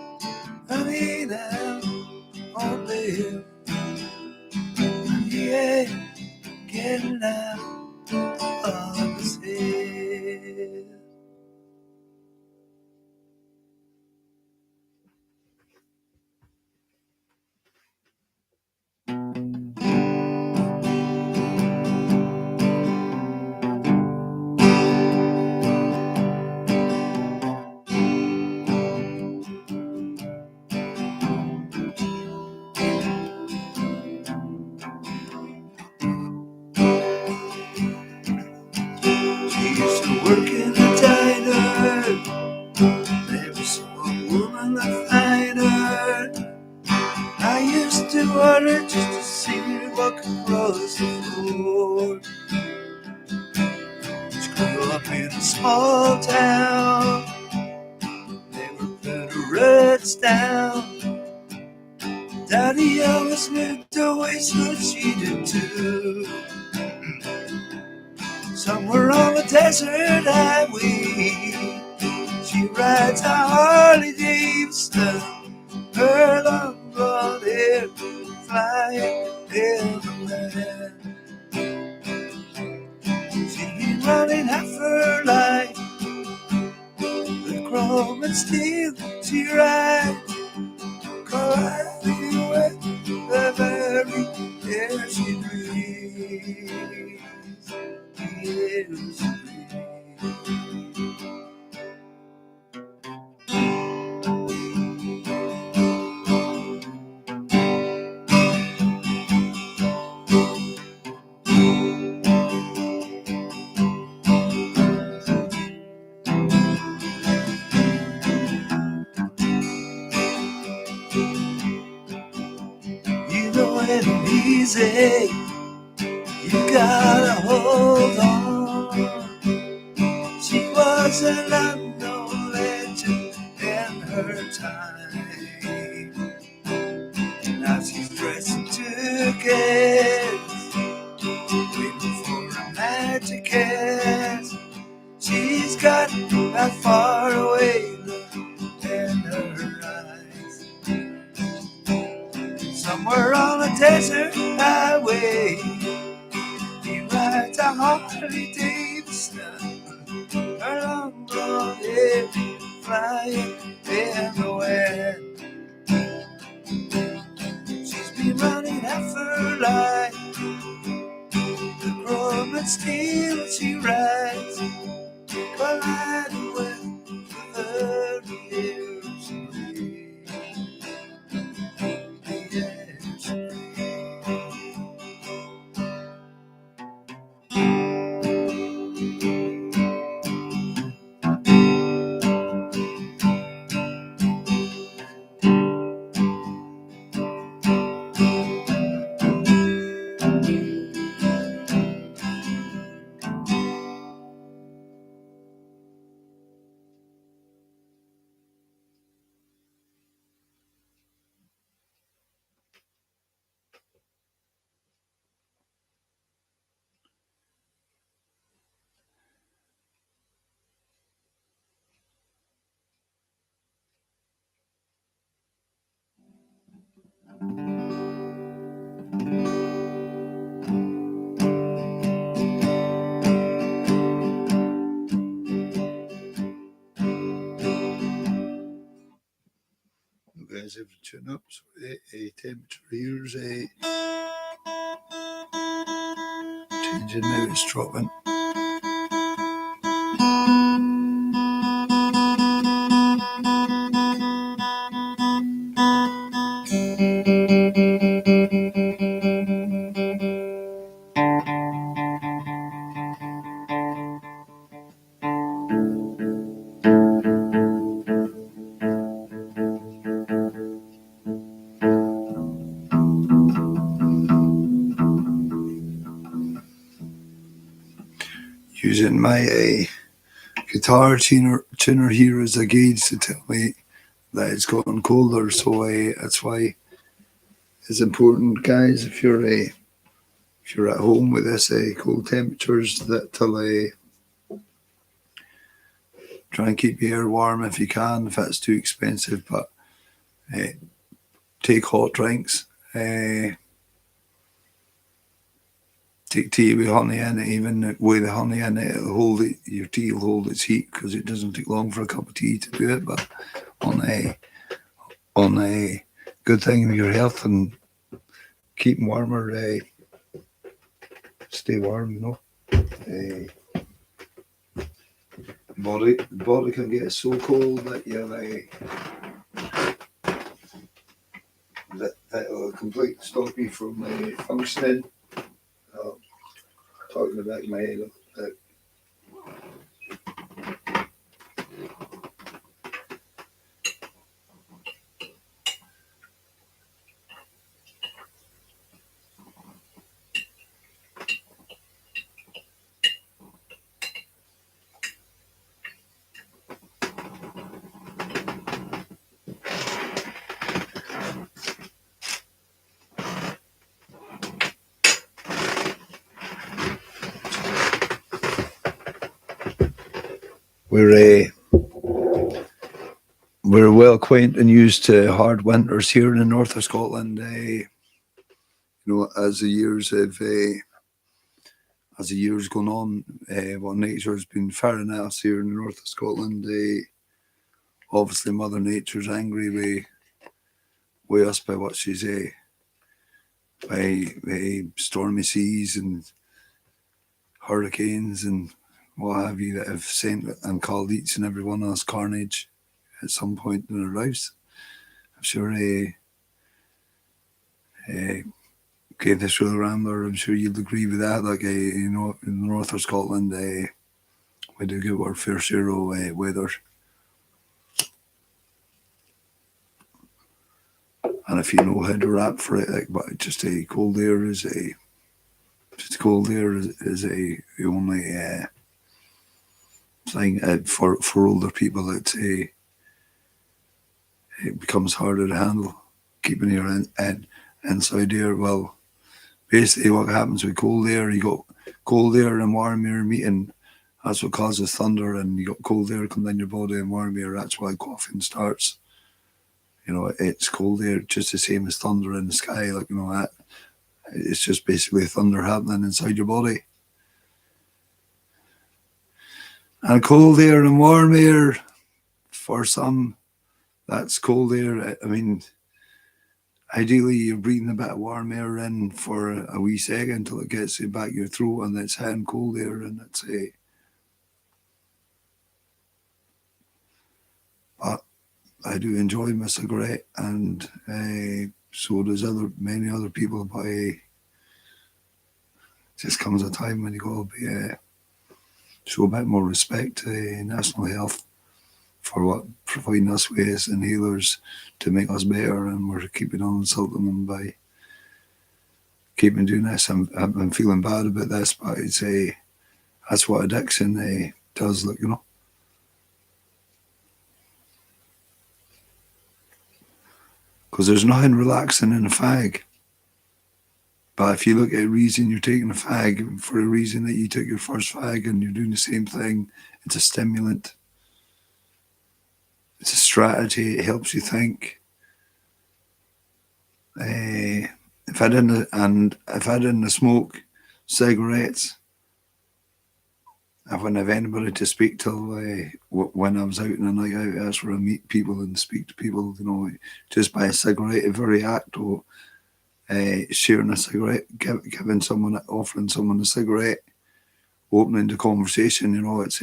And he ain't out on bail. He ain't getting out of his head. She used to work in a diner. Never saw a woman like finer. I used to order just to see her walk across the floor. She grew up in a small town. Never put her roots down. Daddy always moved away, so she did too. Somewhere on the desert highway, she rides a Harley Davidson. Her long blonde hair flying everywhere. She ain't running half her life. The chrome and steel she rides, colliding with the very air she breathes. The air she breathes. You know it ain't easy. You gotta hold on. She was an unknown legend in her time. Now she's dressing to kiss, waiting for a magic kiss. She's got that far away look in her eyes. Somewhere on a desert highway, he rides a Harley Davidson. Her long blonde hair flying everywhere. She's been running half her life. The chrome and steel she rides, colliding with the very air she breathes. The air she breathes. You guys have to tune up, so a temperature here's a changing now, it's dropping. Using my guitar tuner here is a gauge to tell me that it's gotten colder. So that's why it's important, guys. If you're at home with this cold temperatures, that till try and keep your hair warm if you can. If that's too expensive, but take hot drinks. Take tea with honey in it. Even with the honey in it, it'll hold it. Your tea will hold its heat because it doesn't take long for a cup of tea to do it. But on a good thing for your health and keeping warmer. Stay warm, you know. The body can get so cold that that'll completely stop you from functioning. Talking about my head. We're well acquainted and used to hard winters here in the north of Scotland. As the years gone on, nature has been fair enough here in the north of Scotland. Obviously, Mother Nature's angry with us by what she's by stormy seas and hurricanes and what have you that have sent and called each and every one of us carnage at some point in their lives. I'm sure okay, this real rambler, I'm sure you'll agree with that. Like in the north of Scotland, we do get our fair share of weather. And if you know how to rap for it, but just a cold air is the only thing for older people. It becomes harder to handle keeping your inside air. Well, basically, what happens with cold air? You got cold air and warm air meeting. That's what causes thunder, and you got cold air coming in your body and warm air. That's why coughing starts. It's cold air, just the same as thunder in the sky. That it's just basically thunder happening inside your body. And cold air and warm air, for some, that's cold air. I mean, ideally, you're breathing a bit of warm air in for a wee second until it gets you back your throat, and it's hitting cold air, and it's I do enjoy my cigarette, and so does many other people. But just comes a time when you got to show a bit more respect to National Health for what providing us with inhalers to make us better, and we're keeping on insulting them by keeping doing this. I'm feeling bad about this, but it's that's what addiction does. Because there's nothing relaxing in a fag. But if you look at a reason you're taking a fag for a reason that you took your first fag and you're doing the same thing, it's a stimulant. It's a strategy. It helps you think. If I didn't smoke cigarettes, I wouldn't have anybody to speak to when I was out in a night out. That's where I meet people and speak to people. Just by a cigarette, a very act of sharing a cigarette, offering someone a cigarette, opening the conversation. It's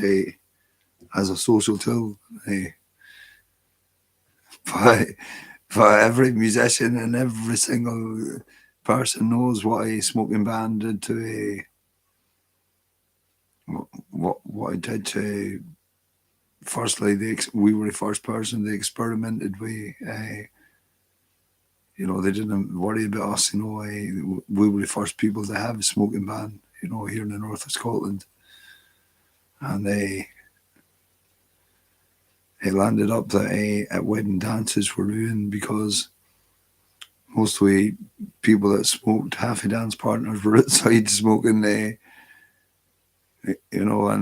as a social tool. But every musician and every single person knows what a smoking ban did to what it did to. Firstly, we were the first person they experimented with. They didn't worry about us. We were the first people to have a smoking ban. Here in the north of Scotland, and it landed up that at wedding dances were ruined because mostly people that smoked, half the dance partners were outside smoking, and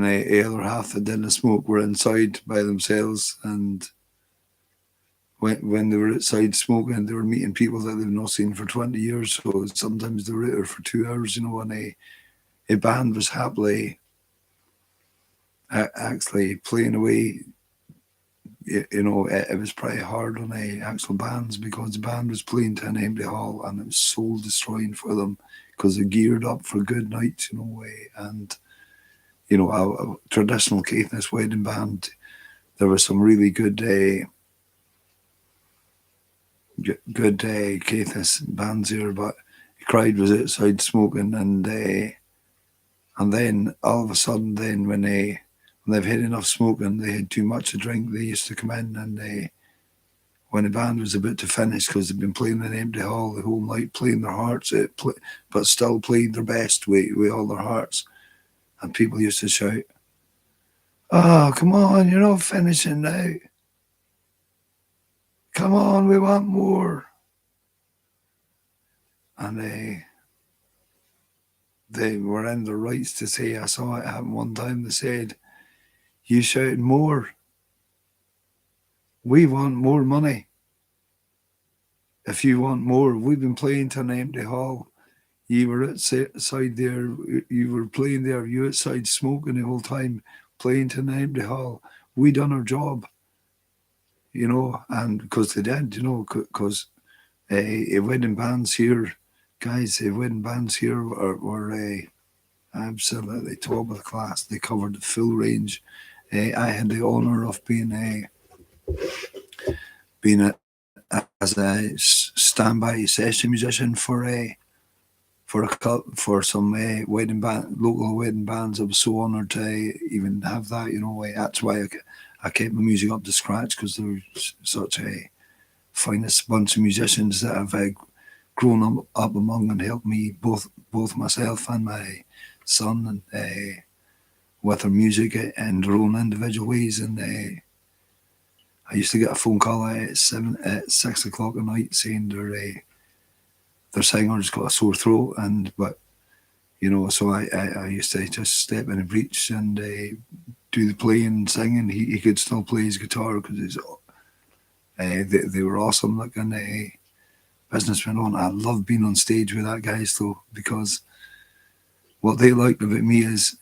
the other half that didn't smoke were inside by themselves. And when they were outside smoking, they were meeting people that they've not seen for 20 years. So sometimes they were out there for 2 hours, and a band was happily actually playing away. It was pretty hard on the actual bands because the band was playing to an empty hall and it was soul destroying for them because they geared up for good nights, and a traditional Caithness wedding band. There were some really good Caithness bands here, but Cried was outside smoking, and then all of a sudden, then when they've had enough smoking, they had too much to drink. They used to come in, and when the band was about to finish, because they'd been playing in an empty hall the whole night, playing their hearts out, but still playing their best with all their hearts, and people used to shout, "Oh, come on, you're not finishing now. Come on, we want more." And they were in their rights to say, I saw it happen one time, they said, "You shouted more. We want more money. If you want more, we've been playing to an empty hall. You were outside there, you were playing there, you outside smoking the whole time, playing to an empty hall. We done our job." And because they did, because wedding bands here, guys, the wedding bands here were absolutely top of the class. They covered the full range. I had the honour of being as a standby session musician for some local wedding bands. I was so honoured to even have that. That's why I kept my music up to scratch, because there was such a finest bunch of musicians that I've grown up among and helped me, both myself and my son, and with their music in their own individual ways. And I used to get a phone call at 6 o'clock at night saying their singer's got a sore throat, so I used to just step in the breach and do the playing and singing. He could still play his guitar because they were awesome looking businessmen on. I love being on stage with that guys though, because what they liked about me is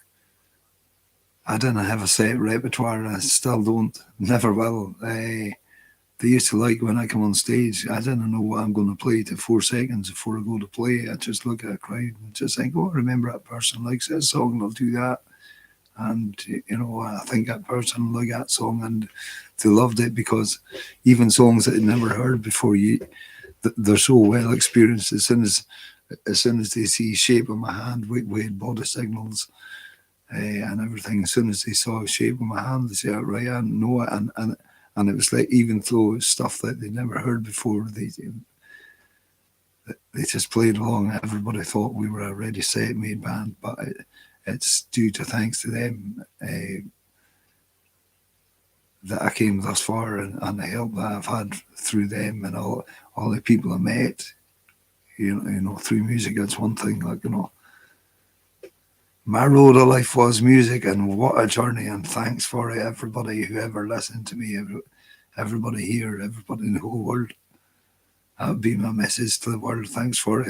I didn't have a set repertoire. I still don't, never will. They used to like when I come on stage, I didn't know what I'm going to play to 4 seconds before I go to play. I just look at a crowd and just think, oh, remember that person likes this song, and I'll do that. And, I think that person liked that song, and they loved it, because even songs that they'd never heard before, they're so well experienced. As soon as they see shape of my hand with body signals and everything, as soon as they saw shape of my hand, they say, right, I know it. And it was like, even though it's stuff that they never heard before, they just played along. Everybody thought we were a ready, set, made band, but it's due to thanks to them that I came thus far, and the help that I've had through them and all the people I met, through music. That's one thing, my road of life was music, and what a journey, and thanks for it, everybody who ever listened to me, everybody here, everybody in the whole world. That would be my message to the world. Thanks for it.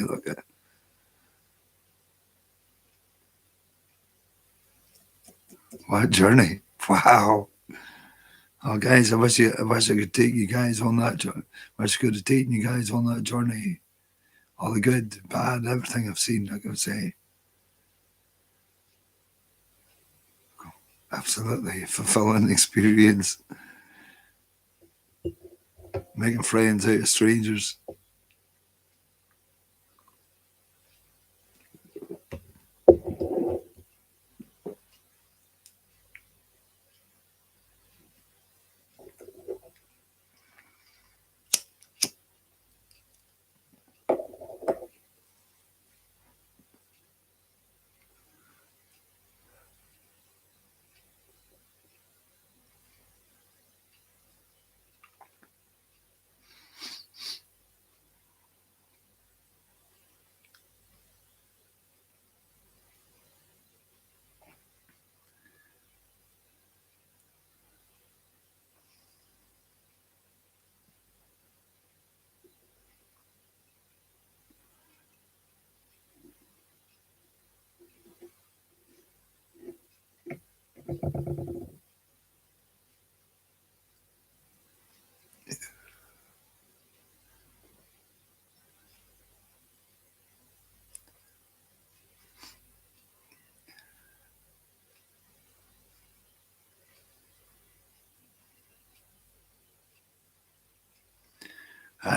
What a journey. Wow. Oh, guys, I wish I could take you guys on that journey. Wish I could have taken you guys on that journey. All the good, bad, everything I've seen, like I say. Absolutely fulfilling experience. Making friends out of strangers.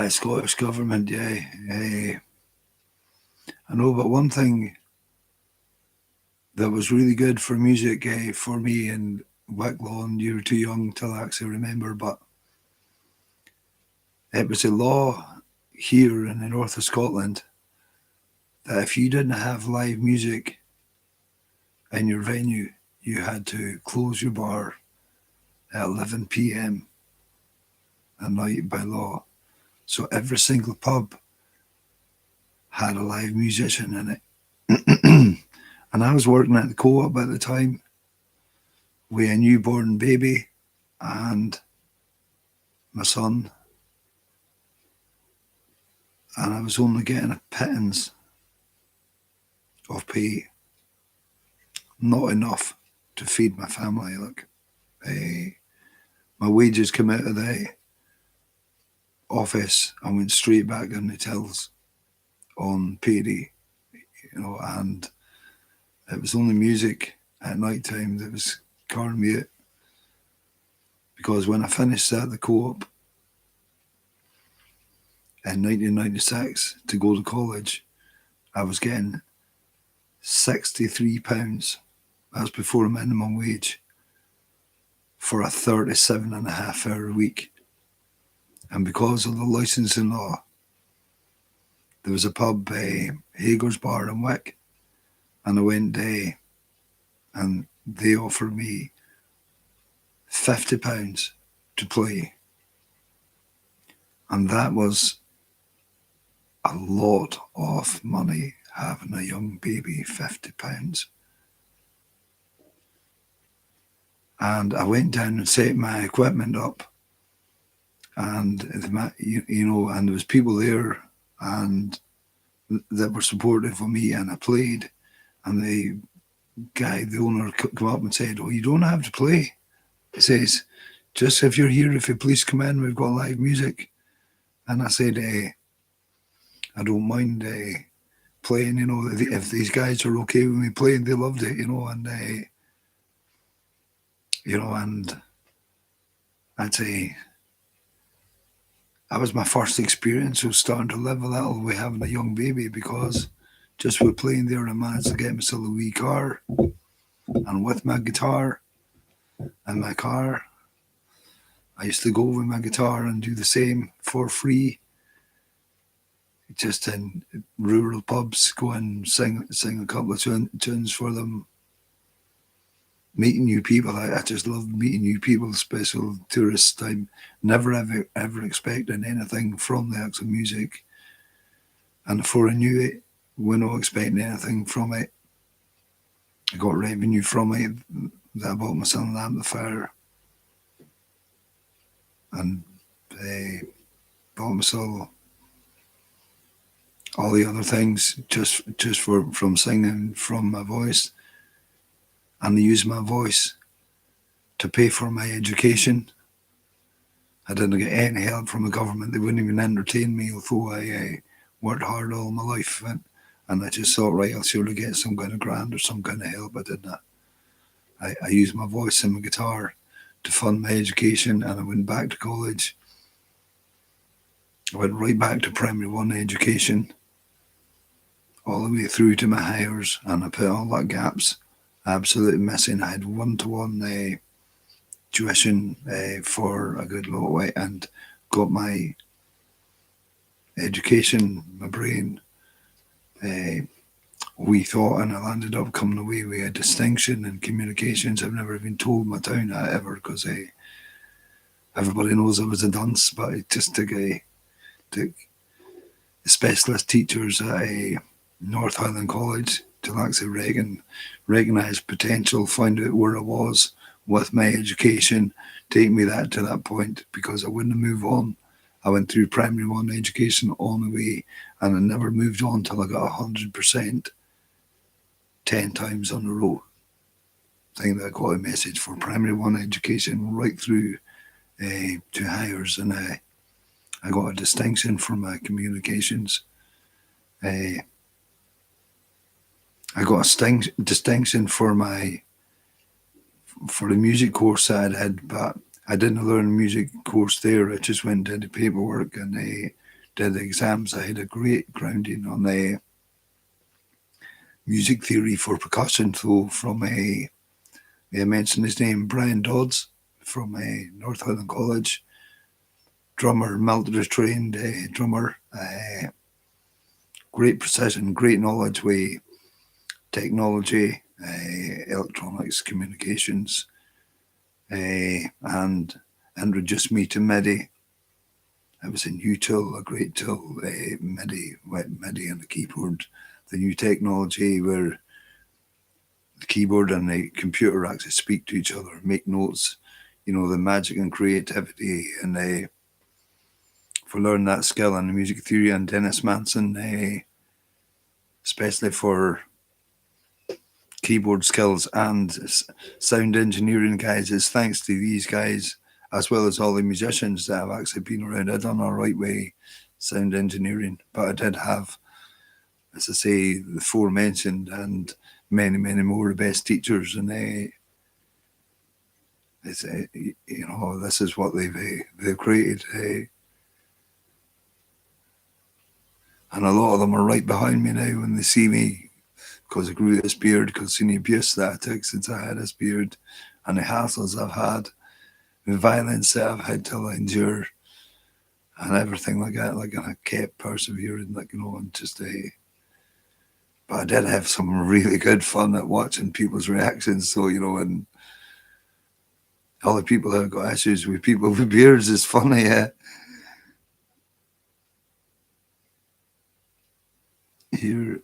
Scottish government, yeah. I know, but one thing that was really good for music for me in Wicklow, and you were too young to actually remember, but it was a law here in the north of Scotland that if you didn't have live music in your venue, you had to close your bar at 11 p.m. at night by law. So every single pub had a live musician in it. And I was working at the Co-op at the time with a newborn baby and my son, and I was only getting a pittance of pay, not enough to feed my family. Look, my wages came out of the office and went straight back in the tills on payday, and it was only music at night time that was carrying me out. Because when I finished at the Co-op in 1996 to go to college, I was getting £63. That's before minimum wage for a 37.5 hour week. And because of the licensing law, there was a pub, Hager's Bar in Wick, and I went there and they offered me £50 to play. And that was a lot of money, having a young baby, £50. And I went down and set my equipment up, and and there was people there and that were supportive of me, and I played, and the owner came up and said, "Oh, you don't have to play." He says, "Just if you're here, if the police come in, we've got live music." And I said, "I don't mind playing, if these guys are okay with me playing." They loved it, and and I'd say that was my first experience of starting to live a little with having a young baby, because just with playing there, I managed to get myself a wee car, and with my guitar and my car, I used to go with my guitar and do the same for free, just in rural pubs, go and sing a couple of tunes for them, meeting new people. I just love meeting new people, especially tourists. I'm never ever expecting anything from the actual music, and before I knew it, we're not expecting anything from it. I got revenue from it. That I bought myself an amplifier, and bought myself all the other things just from singing, from my voice, and I used my voice to pay for my education. I didn't get any help from the government. They wouldn't even entertain me, although I worked hard all my life. And I just thought, right, I'll surely get some kind of grant or some kind of help. I did not. I used my voice and my guitar to fund my education, and I went back to college. I went right back to primary one education, all the way through to my hires, and I put all that gaps absolutely missing. I had one-to-one tuition for a good little way, and got my education, my brain, we thought, and I ended up coming away with a distinction in communications. I've never even told my town that ever, because everybody knows I was a dunce, but it just took specialist teachers at North Highland College to actually recognise potential, find out where I was with my education, take me to that point, because I wouldn't move on. I went through primary one education all the way, and I never moved on till I got 100%, 10 times on a row. I think that I got a message for primary one education right through to hires, and I got a distinction for my communications. I got a distinction for the music course that I did, but I didn't learn a music course there. I just went and did the paperwork and did the exams. I had a great grounding on the music theory for percussion. So from I mentioned his name, Brian Dodds from North Highland College, drummer, military trained drummer, great precision, great knowledge with technology, electronics, communications, and introduced me to MIDI. I was in U-Tool, a great tool, MIDI, wet MIDI and the keyboard, the new technology where the keyboard and the computer actually speak to each other, make notes, the magic and creativity. And for learning that skill and the music theory and Dennis Manson, especially for keyboard skills and sound engineering guys, it's thanks to these guys as well as all the musicians that have actually been around. I done all right way sound engineering, but I did have, as I say, the aforementioned and many, many more the best teachers, and it's this is what they've created, and a lot of them are right behind me now when they see me, because I grew this beard, because the abuse that I took since I had this beard, and the hassles I've had, the violence that I've had to endure, and everything like that. Like, and I kept persevering, and just but I did have some really good fun at watching people's reactions. So, and all the people that have got issues with people with beards is funny, yeah. Here.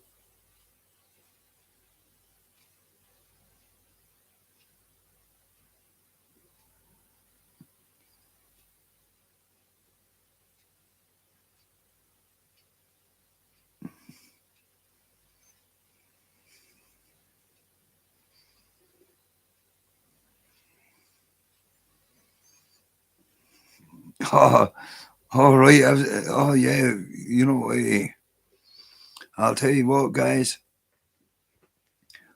Oh, all right. Oh, yeah. I'll tell you what, guys.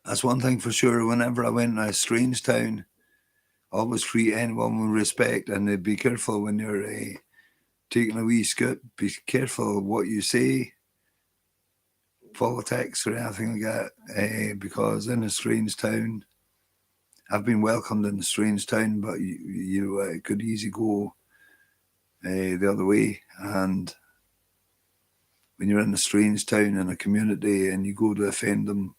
That's one thing for sure. Whenever I went in a strange town, always treat anyone with respect, and be careful when you're taking a wee scoot. Be careful what you say, politics or anything like that, because in a strange town, I've been welcomed in a strange town, but it could easily go the other way. And when you're in a strange town in a community and you go to offend them,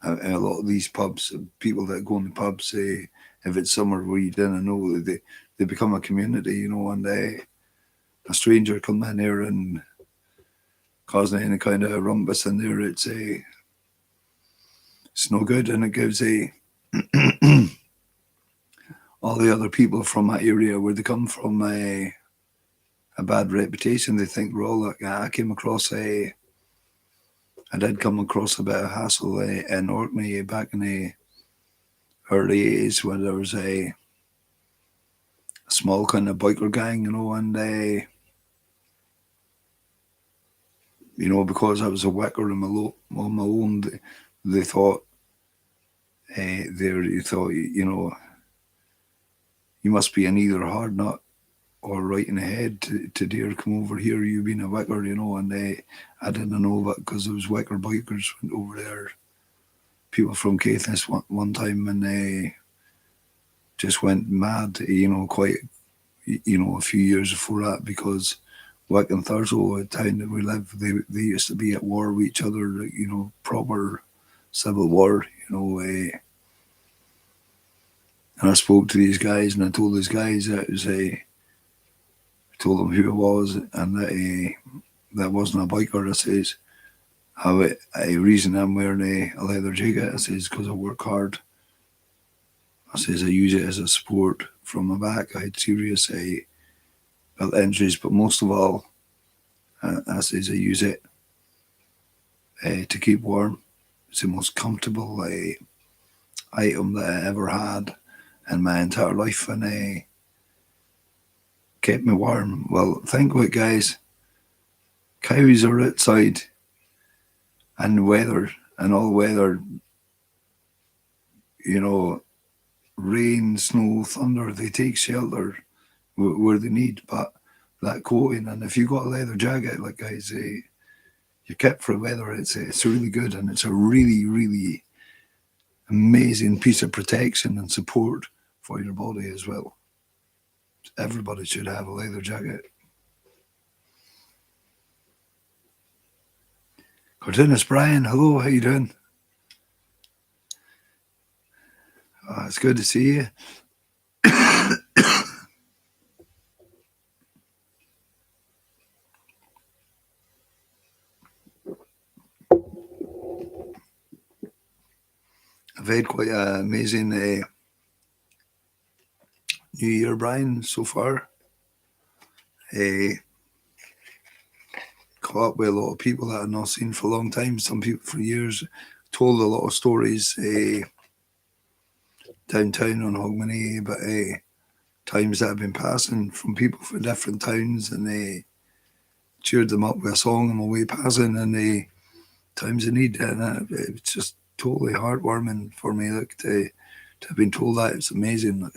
a lot of these pubs, people that go in the pubs, say if it's somewhere where you didn't know, they become a community, and a stranger come in there and causing any kind of rumpus in there, it's no good, and it gives all the other people from that area where they come from a bad reputation. They think we're all like that. I did come across a bit of hassle in Orkney back in the early 80s when there was a small kind of biker gang, and because I was a wicker on my own, they thought, they thought, you must be an either hard nut or right in the head to dare come over here. You being a wicker, and I didn't know that because there was wicker bikers went over there. People from Caithness one time, and they just went mad, quite, a few years before that, because Wick and Thurso, a town that we live, they used to be at war with each other, proper civil war, and I spoke to these guys, and I told these guys that it was I told them who it was, and that wasn't a biker. I says, a reason I'm wearing a leather jacket, I says, because I work hard. I says, I use it as a support from my back. I had serious belt injuries, but most of all, I says, I use it to keep warm. It's the most comfortable item that I ever had in my entire life, and kept me warm. Well, think what, guys. Cows are outside and weather and all weather, rain, snow, thunder, they take shelter where they need. But that coating, and if you got a leather jacket, like I say, you're kept for weather. It's really good, and it's a really, really amazing piece of protection and support for your body as well. Everybody should have a leather jacket. Cortinus Brian, hello, how you doing? It's good to see you. I've had quite an amazing New Year, Brian, so far. Caught up with a lot of people that I've not seen for a long time, some people for years. Told a lot of stories downtown on Hogmanay, but times that have been passing from people from different towns, and cheered them up with a song on my way passing, and times of need, and it's just totally heartwarming for me, like to have been told that. It's amazing. Like,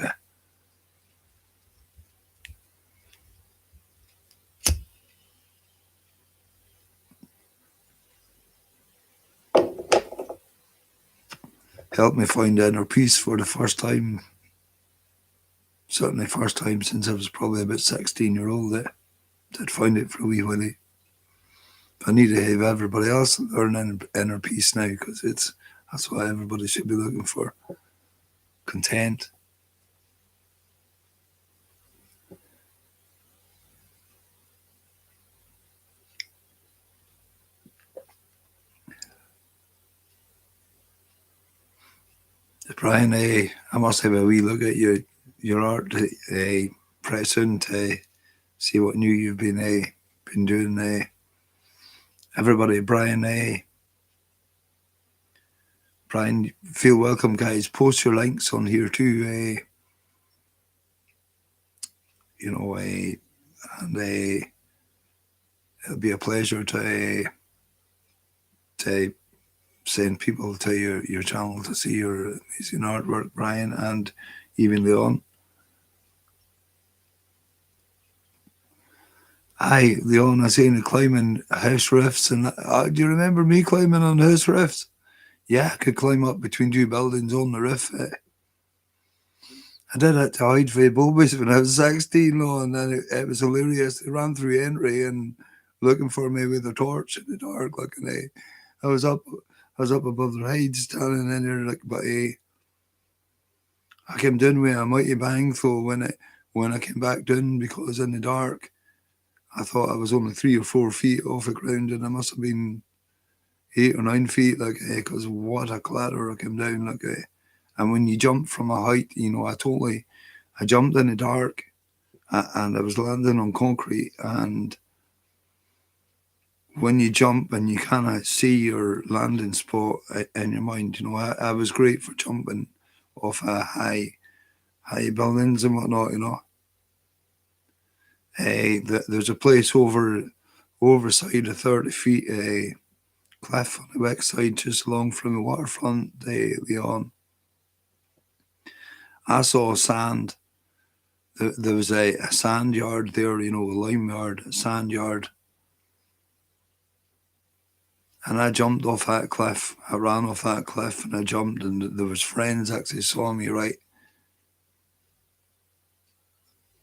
helped me find inner peace for the first time. Certainly, first time since I was probably about 16-year-old. I'd find it for a wee while. I need to have everybody else learn inner peace now, because that's what everybody should be looking for. Content. Brian, I must have a wee look at your art pretty soon to see what new you've been doing. Everybody, Brian, feel welcome, guys. Post your links on here too. And it'll be a pleasure to send people to your channel to see your amazing artwork, Brian, and even Leon. Aye, Leon, I seen climbing house roofs, and do you remember me climbing on house roofs? Yeah, I could climb up between two buildings on the roof. I did it to hide from bulbies when I was 16, and then it was hilarious. They ran through entry and looking for me with a torch in the dark, looking. I was up above their heads, standing in there, like, but I came down with a mighty bang, though, when I came back down, because in the dark, I thought I was only 3 or 4 feet off the ground, and I must have been 8 or 9 feet, like, because what a clatter I came down, like, and when you jump from a height, I jumped in the dark, and I was landing on concrete, and when you jump and you kind of see your landing spot in your mind, I was great for jumping off high buildings and whatnot, there's a place over side of 30 feet cliff on the backside, just along from the waterfront, Leon. I saw sand. There was a sand yard there, a lime yard, a sand yard. And I jumped off that cliff. I ran off that cliff and I jumped, and there was friends actually saw me, right?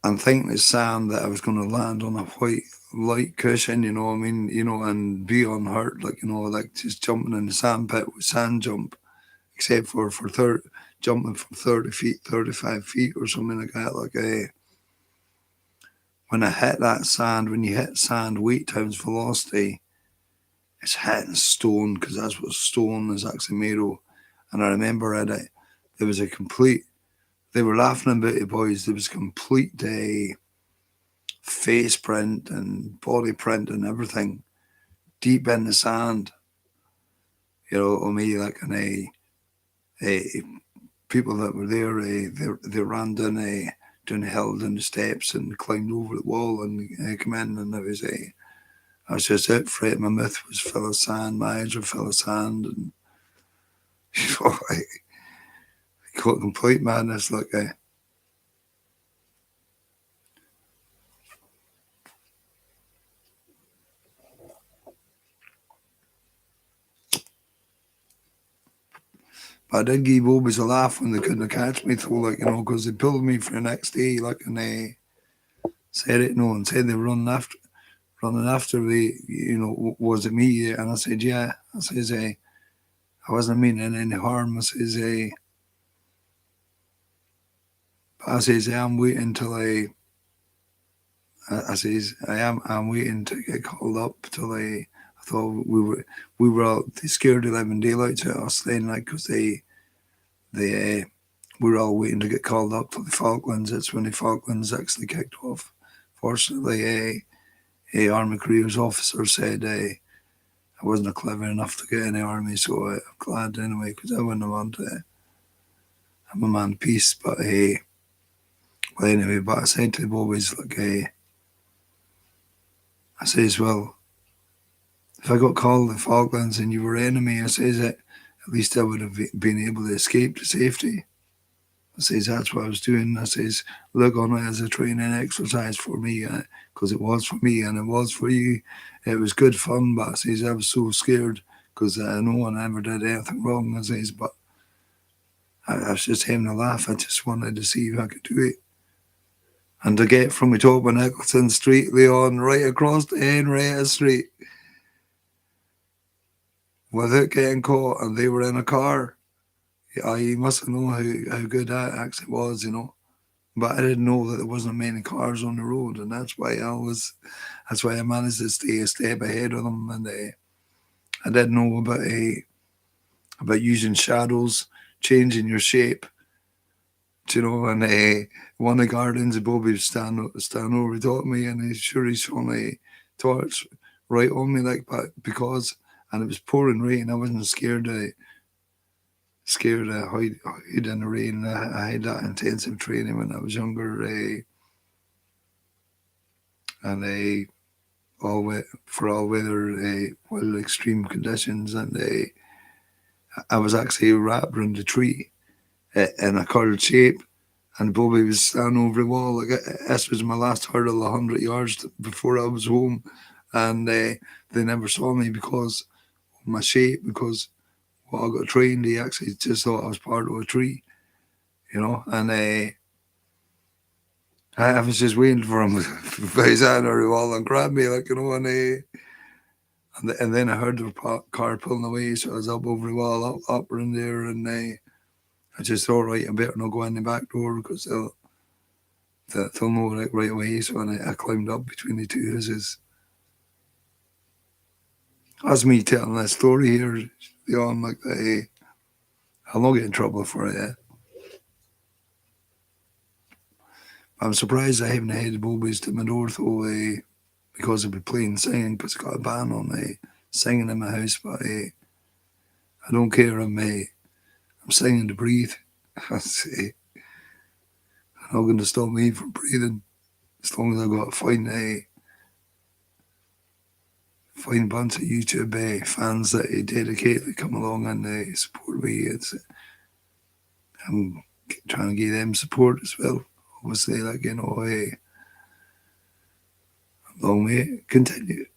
And thinking it's sand, that I was going to land on a white light cushion, and be unhurt, like just jumping in the sand pit with sand jump, except for jumping from 30 feet, 35 feet or something like that. When I hit that sand, when you hit sand, weight times velocity, it's hitting stone, because that's what stone is actually made of. And I remember there was they were laughing about it, boys. There was complete face print and body print and everything deep in the sand. On me, like, and people that were there, they ran down the hill, down the steps, and climbed over the wall and came in, and I was just out for it. My mouth was full of sand, my eyes were full of sand, and complete madness, like But I did give Bobies a laugh when they couldn't catch me, though, like, because they pulled me for the next day, like, and they said it, and said they were running after me, was it me? And I said, yeah. I says, I wasn't meaning any harm. I says, I'm waiting till I says, I'm waiting to get called up till I thought we were all, they scared 11 daylight to us then, like, because they, we were all waiting to get called up to the Falklands. That's when the Falklands actually kicked off. Fortunately, a Army Careers officer said I wasn't clever enough to get in the army, so I'm glad anyway, because I wouldn't have wanted I'm a man of peace. But well, anyway, but I said to the boys, like, I says, well, if I got called the Falklands and you were enemy, I says that at least I would have been able to escape to safety. I says that's what I was doing. I says look on it as a training exercise for me, because it was for me and it was for you. It was good fun, but I says I was so scared because no one ever did anything wrong. I says, but I was just having a laugh. I just wanted to see if I could do it. And to get from the top of Nicholson Street, Leon, right across to Henrietta Street without getting caught, and they were in a car. You must know how good that actually was, But I didn't know that there wasn't many cars on the road, and that's why I managed to stay a step ahead of them. And I didn't know about using shadows, changing your shape, and one of the gardens, Bobby was standing over top of me, and he's shone a torch right on me, like, but and it was pouring rain, I wasn't scared to hide in the rain. I had that intensive training when I was younger, and for all weather, well, extreme conditions, and I was actually wrapped around the tree in a curled shape, and Bobby was standing over the wall. Like, this was my last hurdle, 100 yards before I was home, and they never saw me because of my shape, because I got trained. He actually just thought I was part of a tree, and I was just waiting for him to put his hand on the wall and grab me, like, and then I heard the car pulling away, so I was up over the wall, up in there, and I just thought, right, I better not go in the back door because they'll know right away. So I climbed up between the two houses. That's me telling that story here, Leon, like that. I'll not get in trouble for it. I'm surprised I haven't had Bobies to my door, though, because I'd be playing singing, because I got a ban on singing in my house, but I don't care. I'm singing to breathe. That's not going to stop me from breathing as long as I've got to find a bunch of YouTube fans that dedicatedly come along and support me. I'm trying to give them support as well. Obviously, like, long may it continue.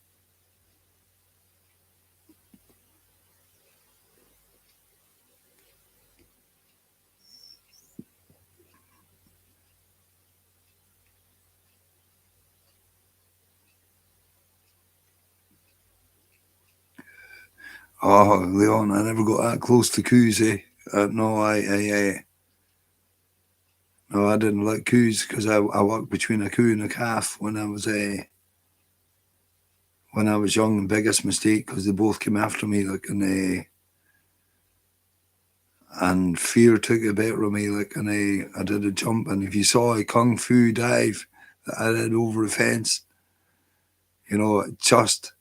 Oh, Leon, I never got that close to coos, eh? No, no, I didn't like coos because I walked between a coo and a calf when I was young. And biggest mistake because they both came after me, like, and fear took a better of me, like, and I did a jump. And if you saw a kung fu dive that I did over the fence, just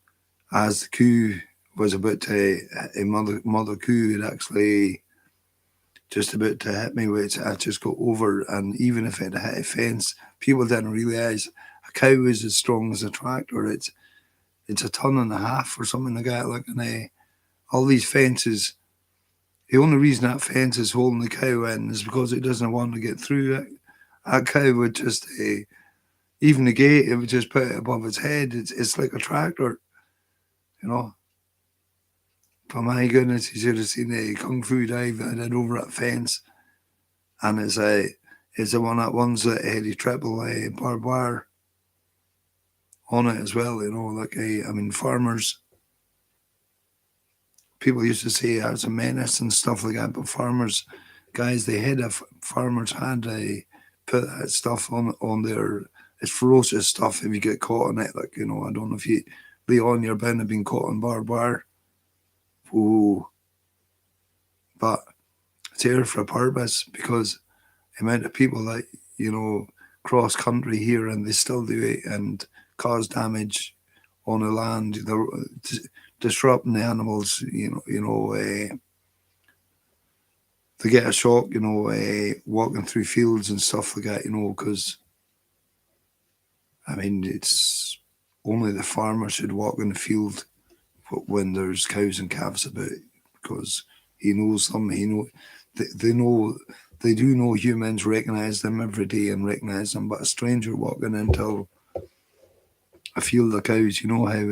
as the coo was about to, a mother coo had actually just about to hit me, which I just got over. And even if it hit a fence, people didn't realise a cow is as strong as a tractor. It's a ton and a half or something like that. Like, and all these fences, The only reason that fence is holding the cow in is because it doesn't want to get through it. That cow would just, even the gate, it would just put it above its head. It's like a tractor, you know. But my goodness, you should have seen the kung fu dive that I did over that fence. And it's the one that ones that had a triple barbed wire on it as well, you know. Like, I mean, farmers, people used to say I was a menace and stuff like that, but farmers, guys, farmers had put that stuff on their, it's ferocious stuff if you get caught on it. Like, you know, I don't know if you, Leon, you're bound to been caught on barbed wire. Ooh. But it's here for a purpose, because the amount of people that, you know, cross country here and they still do it and cause damage on the land, they're disrupting the animals, they get a shock, walking through fields and stuff like that, because, I mean, it's only the farmer should walk in the field when there's cows and calves about, because he knows them, they do know humans recognize them every day and recognize them, but a stranger walking into a field of cows, you know how,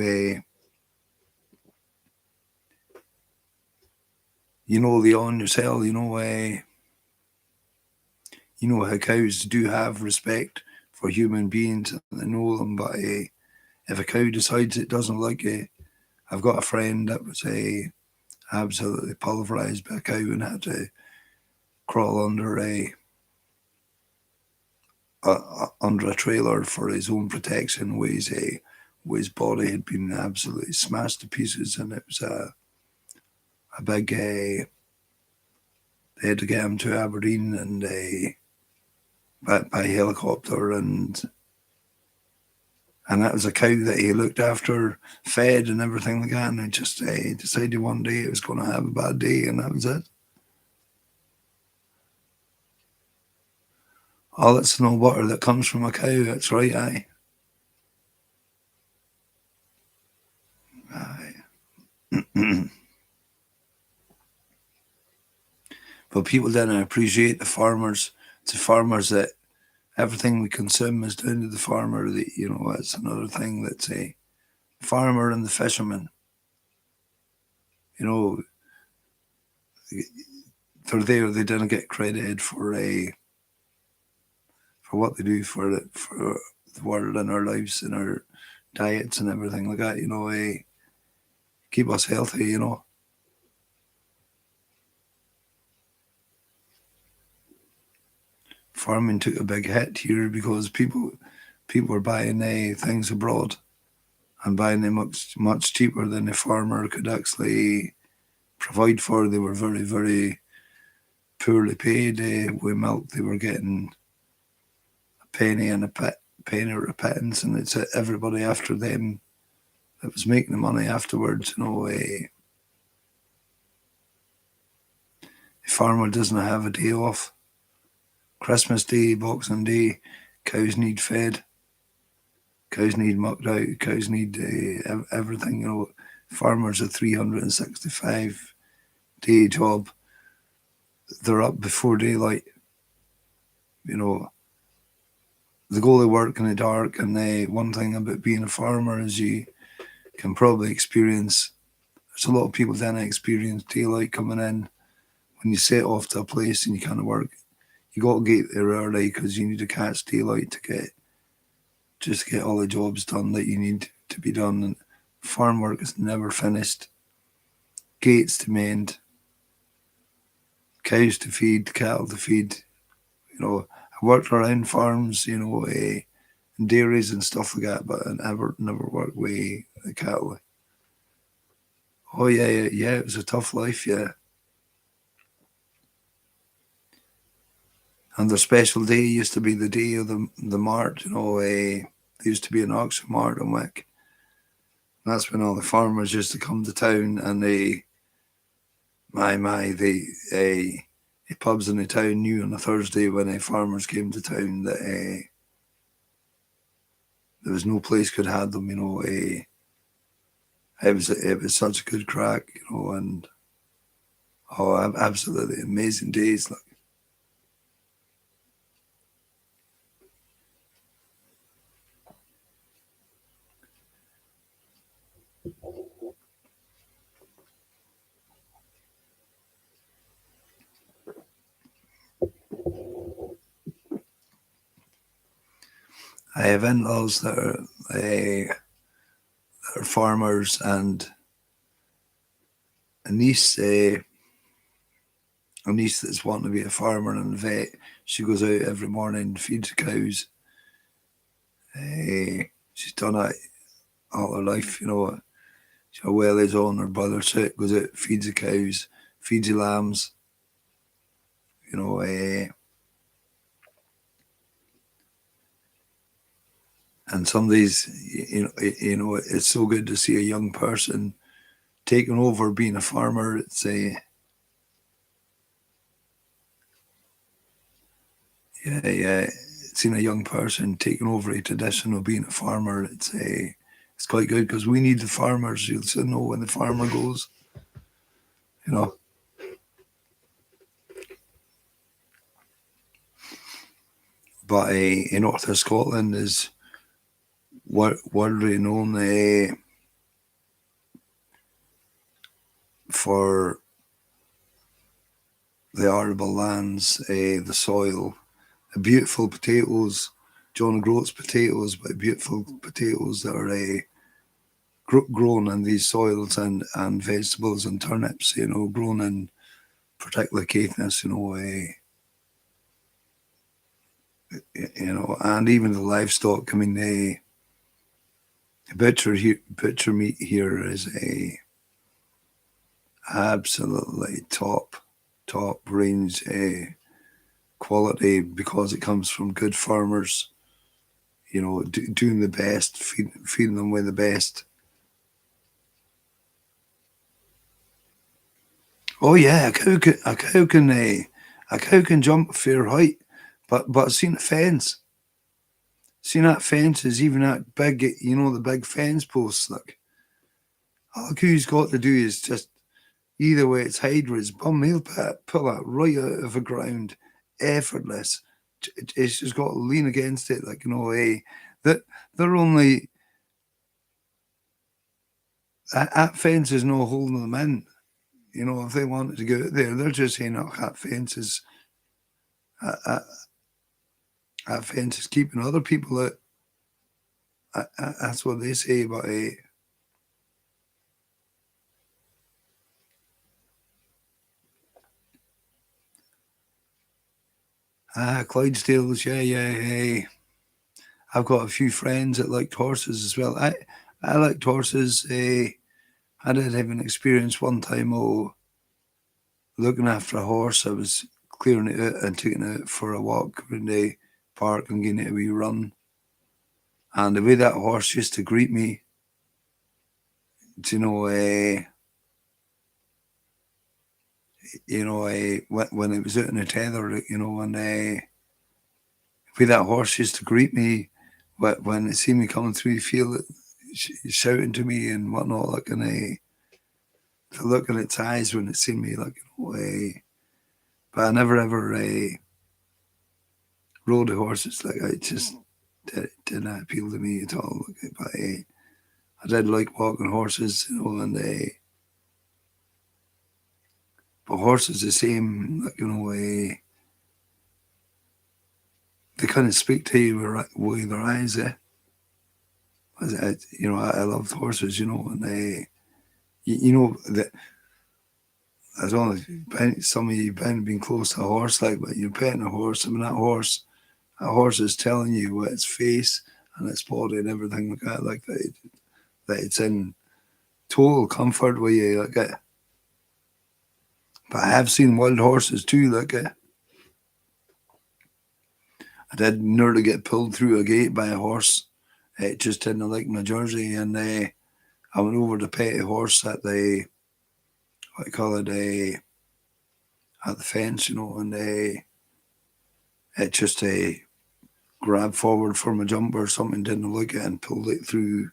Leon yourself, you know how cows do have respect for human beings and they know them, but if a cow decides it doesn't like you, I've got a friend that was absolutely pulverized by a cow and had to crawl under under a trailer for his own protection, where his body had been absolutely smashed to pieces, and it was a big. They had to get him to Aberdeen and by helicopter, and that was a cow that he looked after, fed, and everything like that. And he just decided one day it was going to have a bad day, and that was it. All it's no butter that comes from a cow. That's right, aye. Aye. But people didn't appreciate the farmers. It's the farmers that everything we consume is down to the farmer. That's another thing, that's a farmer and the fisherman. They're there. They didn't get credited for what they do for the world and our lives and our diets and everything like that. Keep us healthy. Farming took a big hit here because people were buying things abroad and buying them much cheaper than the farmer could actually provide for. They were very, very poorly paid. With milk, they were getting a penny and penny or a pittance, and it's everybody after them that was making the money afterwards. The farmer doesn't have a day off. Christmas Day, Boxing Day, cows need fed. Cows need mucked out. Cows need everything. Farmers a 365 day job. They're up before daylight. They go to work in the dark. And one thing about being a farmer is you can probably experience. There's a lot of people that experience daylight coming in when you set off to a place and you kind of work. You got to get there early because you need to catch daylight to get all the jobs done that you need to be done. And farm work is never finished. Gates to mend, cows to feed, cattle to feed. I worked around farms, and dairies and stuff like that, but I never worked with the cattle. Oh yeah, it was a tough life, yeah. And their special day used to be the day of the mart, there used to be an auction mart in Wick. That's when all the farmers used to come to town, and the pubs in the town knew on a Thursday when the farmers came to town that there was no place could have them. It was such a good crack, and Oh, absolutely amazing days. Like, I have in-laws that are farmers, and a niece, a niece that's wanting to be a farmer and a vet. She goes out every morning, feeds the cows. She's done it all her life, you know. Her well is on her brother, so it goes out, feeds the cows, feeds the lambs, you know. And some days, it's so good to see a young person taking over being a farmer. It's a yeah, seeing a young person taking over a tradition of being a farmer. It's quite good because we need the farmers. You'll still know when the farmer goes, you know. But in North of Scotland is worldly known for the arable lands, the soil, the beautiful potatoes. John Groat's potatoes, but beautiful potatoes that are grown in these soils, and vegetables and turnips, you know, grown in particular Caithness, you know, and even the livestock. I mean, the butcher meat here is a absolutely top range quality because it comes from good farmers. You know, doing the best, feeding them with the best. Oh yeah, a cow can jump a fair height, but I've seen a fence. Seen that fence is even that big, you know, the big fence posts. Like, all a cow's got to do is just either way it's hide with his bum, he'll pull that right out of the ground, effortless. It's just got to lean against it, like, you know, that they're only that fence is no holding them in. You know, if they wanted to go out there, they're just saying, "Oh, that, that fence is keeping other people out." That's what they say. But Clydesdales, yeah. I've got a few friends that liked horses as well. I liked horses. I did have an experience one time. Looking after a horse. I was clearing it out and taking it out for a walk in the park and getting it a wee run. And the way that horse used to greet me, you know, when it was out in the tether, you know, and the way that horse used to greet me when it seen me coming through, you feel it shouting to me and whatnot, like, and the look in its eyes when it seen me, like, you know, but I never ever rode the horses. Like, I just didn't appeal to me at all. Like, but I did like walking horses, you know, and but horses the same, like, you know, they kind of speak to you with their eyes. You know, I love horses, you know, and you know that I don't know if some of you been close to a horse, like, but you're petting a horse. I mean, that horse is telling you what its face and its body and everything like that, like that it's in total comfort with you, like it. But I have seen wild horses too, like it. I did nearly get pulled through a gate by a horse. It just didn't like my jersey, and I went over to pet a horse at the what do you call it, at the fence, you know, and it just grabbed forward for my jumper or something, didn't look at it, and pulled it through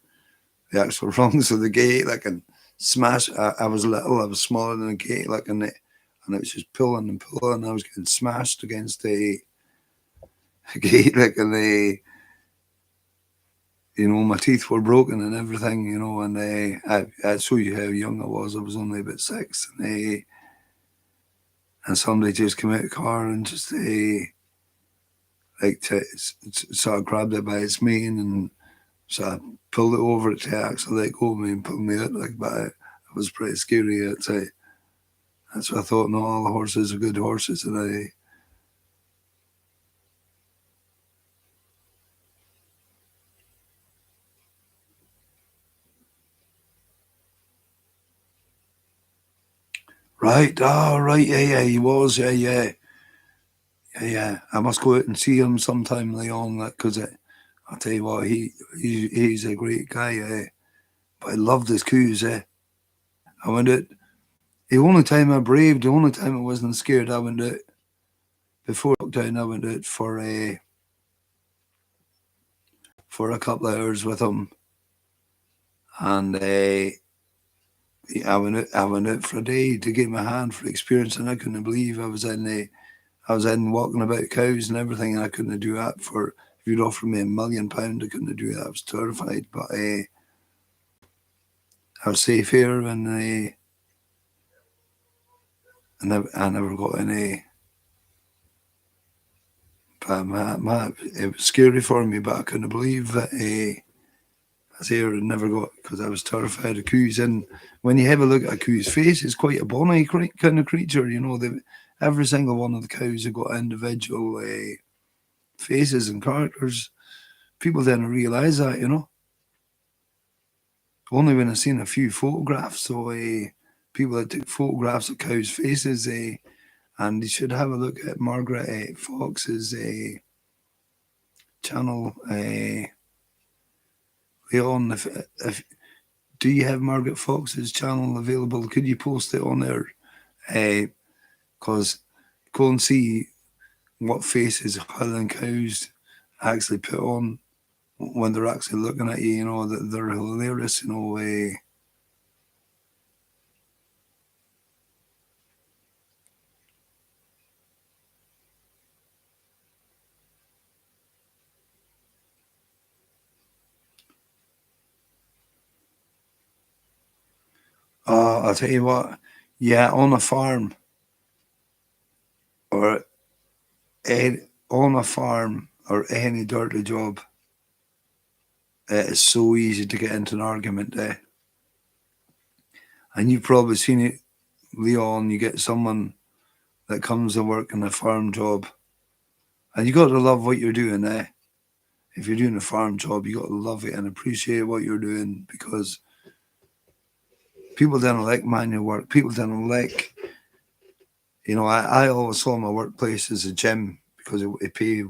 the actual rungs of the gate, like, and smashed. I was little, I was smaller than a gate, like, and and it was just pulling and pulling. I was getting smashed against the gate, like, and my teeth were broken and everything, and I'd show you how young I was. I was only about 6, and somebody just came out of the car and just sort of grabbed it by its mane and sort of pulled it over to actually let go of me and pull me out. Like, but it was pretty scary. That's what I thought. Not all the horses are good horses, and right, oh right, yeah, he was, yeah. I must go out and see him sometime, Leon, because I'll tell you what, he's a great guy, but I loved his coos, I went out. The only time I braved, the only time I wasn't scared, I went out before lockdown. I went out for a couple of hours with him, and I went out for a day to get my hand for experience, and I couldn't believe I was in walking about cows and everything, and I couldn't do that for. If you'd offered me £1 million, I couldn't do that. I was terrified, but I was safe here, and I never got any. But it was scary for me, but I couldn't believe that I was here and never got, because I was terrified of coos. And when you have a look at a coo's face, it's quite a bonny kind of creature. Every single one of the cows have got individual faces and characters. People didn't realise that. Only when I seen a few photographs. So people that took photographs of cows' faces, and you should have a look at Margaret Fox's channel. Leon, if do you have Margaret Fox's channel available? Could you post it on there? Because go and see what faces Highland cows actually put on when they're actually looking at you. That they're hilarious. I'll tell you what. Yeah, on a farm or on a farm or any dirty job, it is so easy to get into an argument there. And you've probably seen it, Leon. You get someone that comes to work in a farm job, and you got to love what you're doing there. If you're doing a farm job, you got to love it and appreciate what you're doing, because people don't like manual work. People don't like, I always saw my workplace as a gym, because pay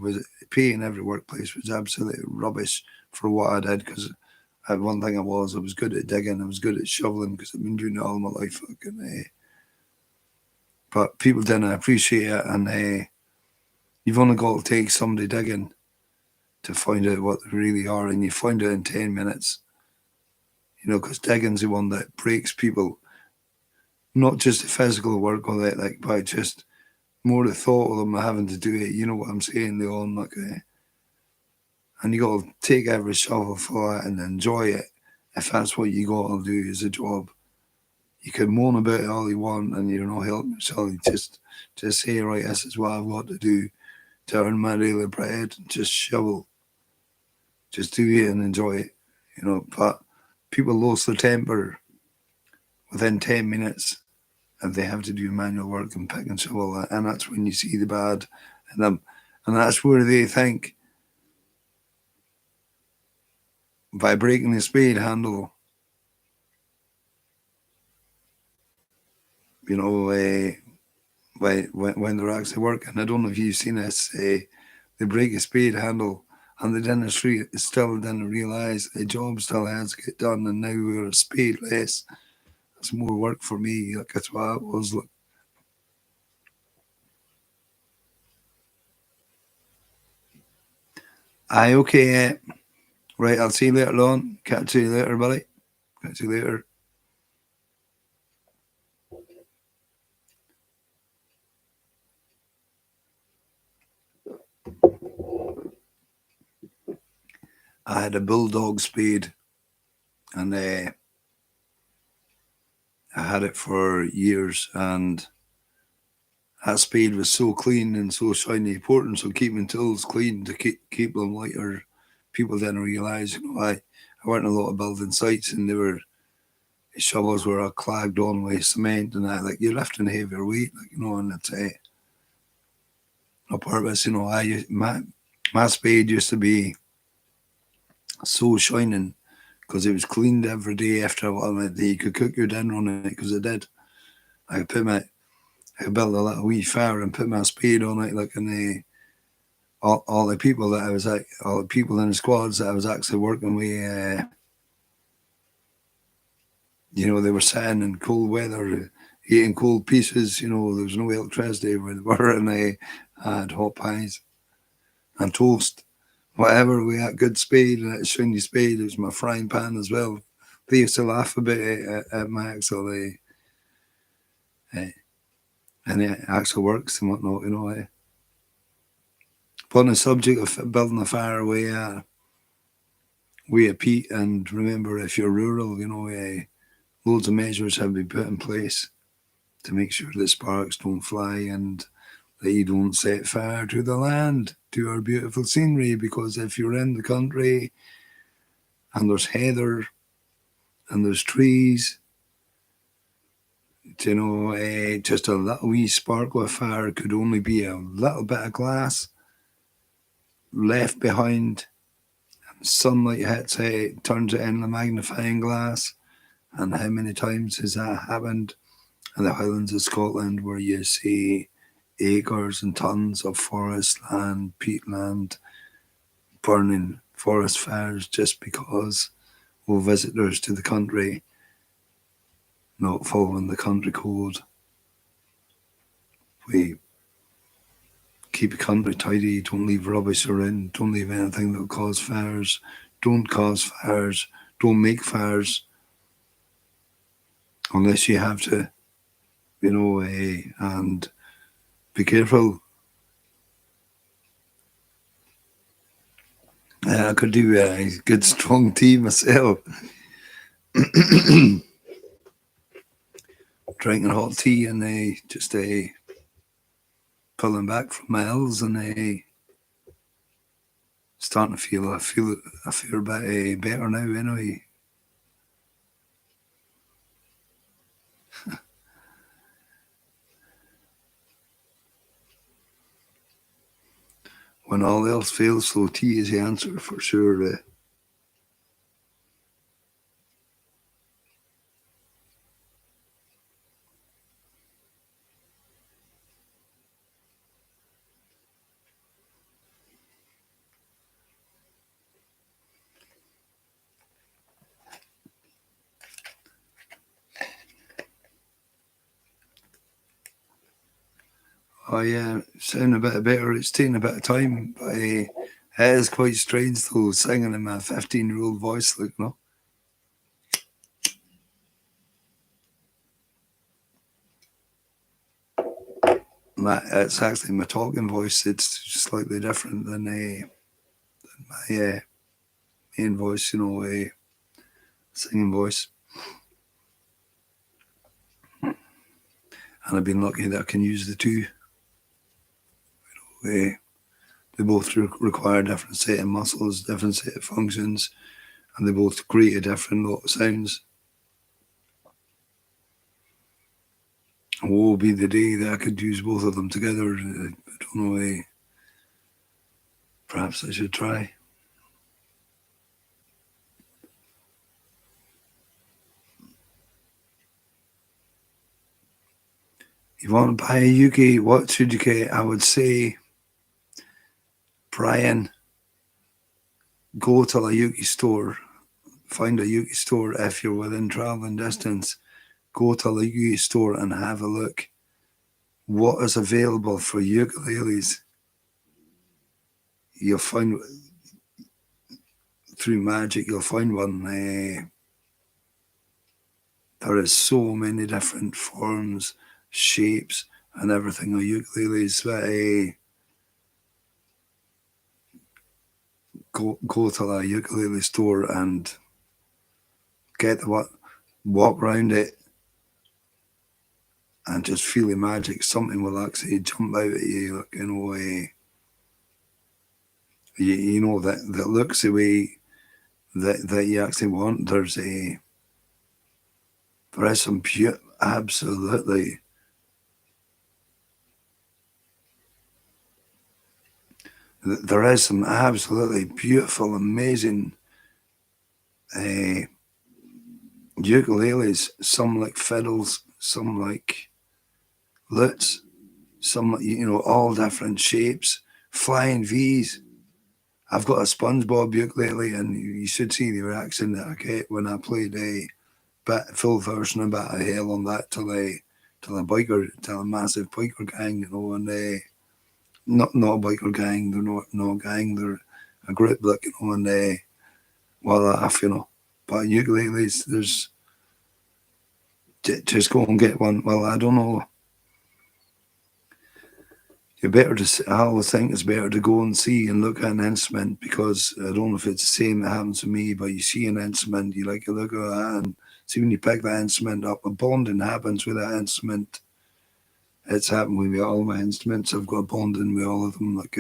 in every workplace was absolutely rubbish for what I did. Because one thing I was good at digging, I was good at shoveling, because I've been doing it all my life. But people didn't appreciate it, and you've only got to take somebody digging to find out what they really are, and you find out in 10 minutes. Because digging's the one that breaks people, not just the physical work of it, but just more the thought of them having to do it. You know what I'm saying? Leon, and you got to take every shovel for it and enjoy it. If that's what you got to do as a job, you can moan about it all you want, and you're not helping yourself. You just say, right, this is what I've got to do to earn my daily bread. Just shovel, just do it and enjoy it. But people lose their temper within 10 minutes if they have to do manual work and pick and shovel, and that's when you see the bad in them. And that's where they think, by breaking the spade handle, when they're actually working. I don't know if you've seen this. They break a spade handle, and the dentistry still didn't realise the job still has to get done, and now we're a spade less. It's more work for me. That's what it was. Aye, okay. Right, I'll see you later on. Catch you later, buddy. Catch you later. I had a bulldog spade, and I had it for years, and that spade was so clean and so shiny. Importance of keeping tools clean to keep them lighter. People didn't realise, I went in a lot of building sites, and the shovels were all clagged on with cement, and that, like, you're lifting heavier weight, like, and it's on purpose, my spade used to be so shining because it was cleaned every day after a while. You could cook your dinner on it because it did. I built a little wee fire and put my spade on it, like, in all the people that I was like, all the people in the squads that I was actually working with, they were sitting in cold weather, eating cold pieces. There was no electricity where they were, and I had hot pies and toast. Whatever, we had good spade, and a shiny spade. It was my frying pan as well. They used to laugh a bit at my actual, and it actually works and whatnot, But on the subject of building a fire, we a peat, and remember, if you're rural, loads of measures have been put in place to make sure that sparks don't fly and that you don't set fire to the land, to our beautiful scenery, because if you're in the country and there's heather and there's trees, just a little wee spark of fire could only be a little bit of glass left behind. Sunlight hits it, turns it into a magnifying glass. And how many times has that happened in the Highlands of Scotland, where you see acres and tons of forest land, peatland, burning, forest fires, just because of visitors to the country not following the country code. We keep the country tidy, don't leave rubbish around, don't leave anything that will cause fires, don't cause fires, don't make fires unless you have to, and be careful. I could do a good strong tea myself. Drinking hot tea and just pulling back from my hills and starting to feel a bit better now anyway. When all else fails, so tea is the answer for sure. Sound a bit better. It's taking a bit of time, but it is quite strange though, singing in my 15-year-old voice, like, it's actually my talking voice. It's slightly different than my main voice, singing voice. And I've been lucky that I can use the two. They both require different set of muscles, different set of functions, and they both create a different lot of sounds. And what will be the day that I could use both of them together? I don't know. Perhaps I should try. You want to buy a uke? What should you get? I would say, Brian, go to a uke store. Find a uke store if you're within traveling distance. Go to a uke store and have a look. What is available for ukuleles? You'll find, through magic, you'll find one. There is so many different forms, shapes, and everything of ukuleles. But go go to a ukulele store and get the walk around it and just feel the magic. Something will actually jump out at you, like, you know that looks the way that you actually want. There is some absolutely. There is some absolutely beautiful, amazing ukuleles. Some like fiddles, some like lutes, some all different shapes, flying V's. I've got a SpongeBob ukulele, and you should see the reaction that I get when I played a full version of Bat of Hell on that to a massive biker gang, and not a biker gang, they're not a gang, they're a group, like, and well, but ukuleles, there's just go and get one. Well, I don't know. I always think it's better to go and see and look at an instrument, because I don't know if it's the same that happens to me, but you see an instrument, you like to look at that and see when you pick that instrument up, a bonding happens with that instrument. It's happened with me, all my instruments. I've got a bonding with all of them. Like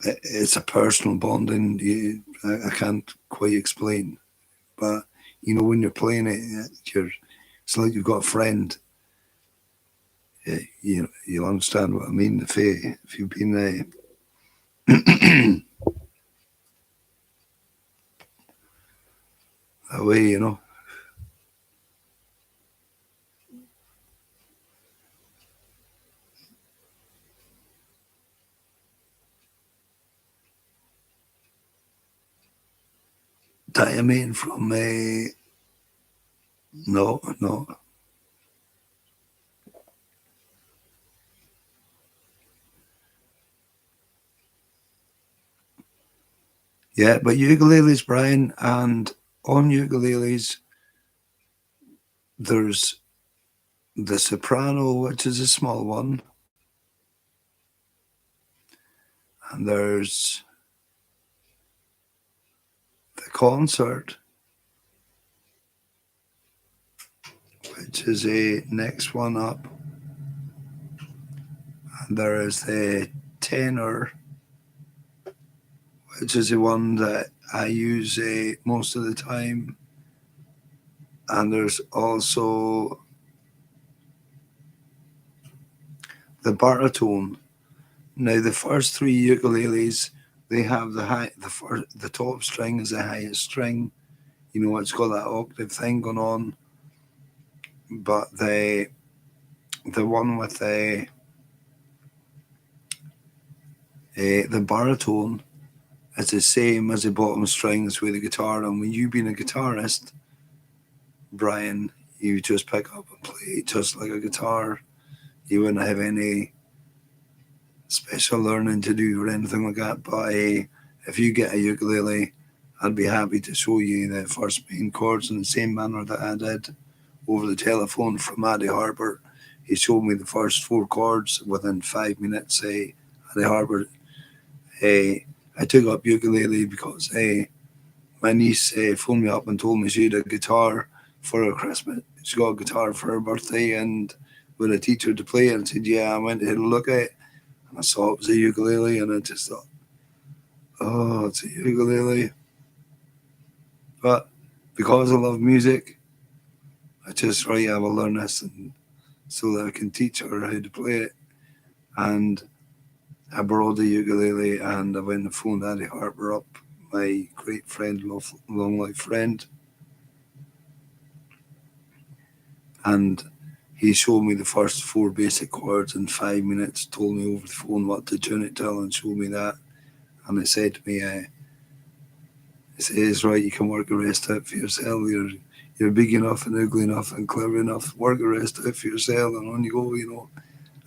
it's a personal bonding. I can't quite explain, but when you're playing it, it's like you've got a friend. You'll understand what I mean if you've been there. That way, Diamine from no. Yeah, but ukuleles, Brian, and on ukuleles, there's the soprano, which is a small one, and there's the concert, which is a next one up, and there is the tenor, which is the one that I use most of the time, and there's also the baritone. Now, the first three ukuleles, they have the top string is the highest string. It's got that octave thing going on. But the one with the baritone is the same as the bottom strings with the guitar. And when you being a guitarist, Brian, you just pick up and play it just like a guitar. You wouldn't have any special learning to do or anything like that. But if you get a ukulele, I'd be happy to show you the first main chords in the same manner that I did over the telephone from Addy Harper. He showed me the first four chords within 5 minutes. Addy Harper. I took up ukulele because my niece phoned me up and told me she had a guitar for her Christmas. She got a guitar for her birthday and with a teacher to play it, and said, yeah, I went to look at it and I saw it was a ukulele, and I just thought, oh, it's a ukulele. But because I love music, I just I will learn this and so that I can teach her how to play it. And I borrowed the ukulele and I went and phoned Addy Harper up, my great friend, long life friend. And he showed me the first four basic chords in 5 minutes, told me over the phone what to tune it to, and showed me that. And he said to me, he says, right, you can work the rest out for yourself. You're big enough and ugly enough and clever enough. Work the rest out for yourself, and on you go,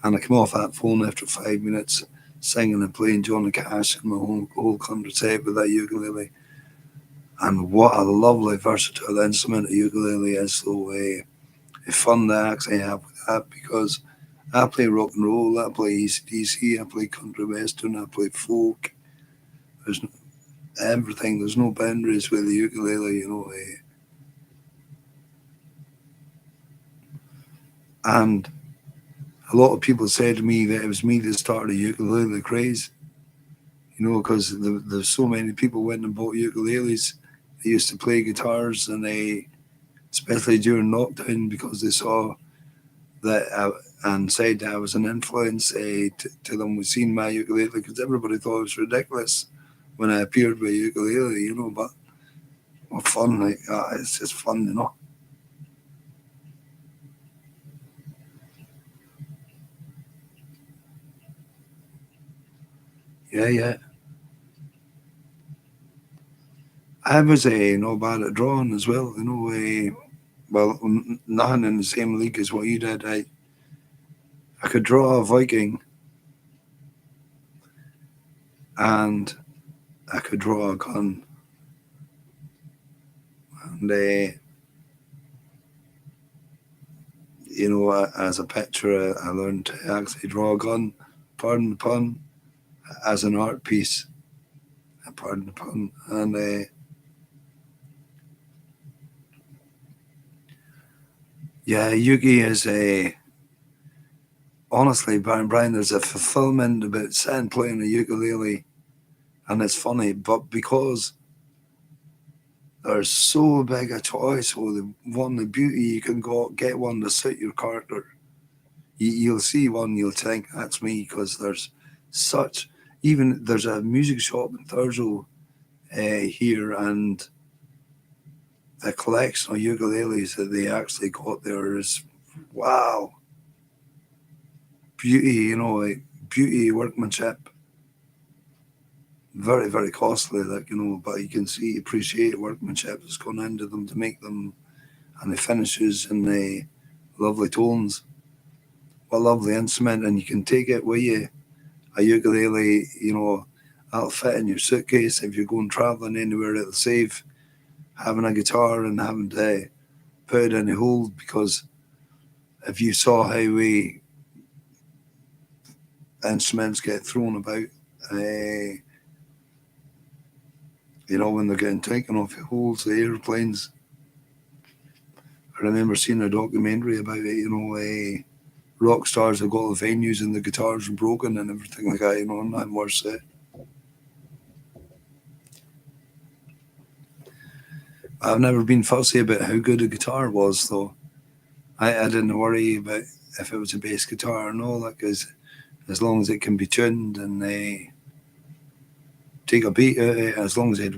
And I came off that phone after 5 minutes, singing and playing Johnny Cash and my whole contracept with that ukulele. And what a lovely versatile instrument a ukulele is. So fun to actually have with that, because I play rock and roll, I play AC/DC, I play country western, I play folk. There's everything. There's no boundaries with the ukulele, And a lot of people said to me that it was me that started the ukulele craze, because there's so many people went and bought ukuleles. They used to play guitars, and especially during lockdown, because they saw that and said that I was an influence to them with seeing my ukulele, because everybody thought it was ridiculous when I appeared with a ukulele, but what fun, like, it's just fun. Yeah, yeah. I was no bad at drawing as well, well, nothing in the same league as what you did. I could draw a Viking, and I could draw a gun, and as a picture, I learned to actually draw a gun, pardon the pun, as an art piece, pardon the pun, and yeah, Yugi is a honestly, Brian, there's a fulfillment about sitting playing the ukulele, and it's funny, but because there's so big a choice, or the beauty you can get one to suit your character. You'll see one, you'll think that's me, because such there's a music shop in Thurso here, and the collection of ukuleles that they actually got there is wow, beauty, like beauty workmanship. Very, very costly, like, but you can appreciate workmanship that's gone into them to make them, and the finishes and the lovely tones. What a lovely instrument, and you can take it with you. A ukulele, that'll fit in your suitcase if you're going traveling anywhere. It'll save having a guitar and having to put it in a hold, because if you saw how we instruments get thrown about, when they're getting taken off the holds, the airplanes. I remember seeing a documentary about it, rock stars have got the venues and the guitars are broken and everything like that, and I'm worse it. I've never been fussy about how good a guitar was, though. I didn't worry about if it was a bass guitar and all that, because as long as it can be tuned and take a beat out of it, as long as it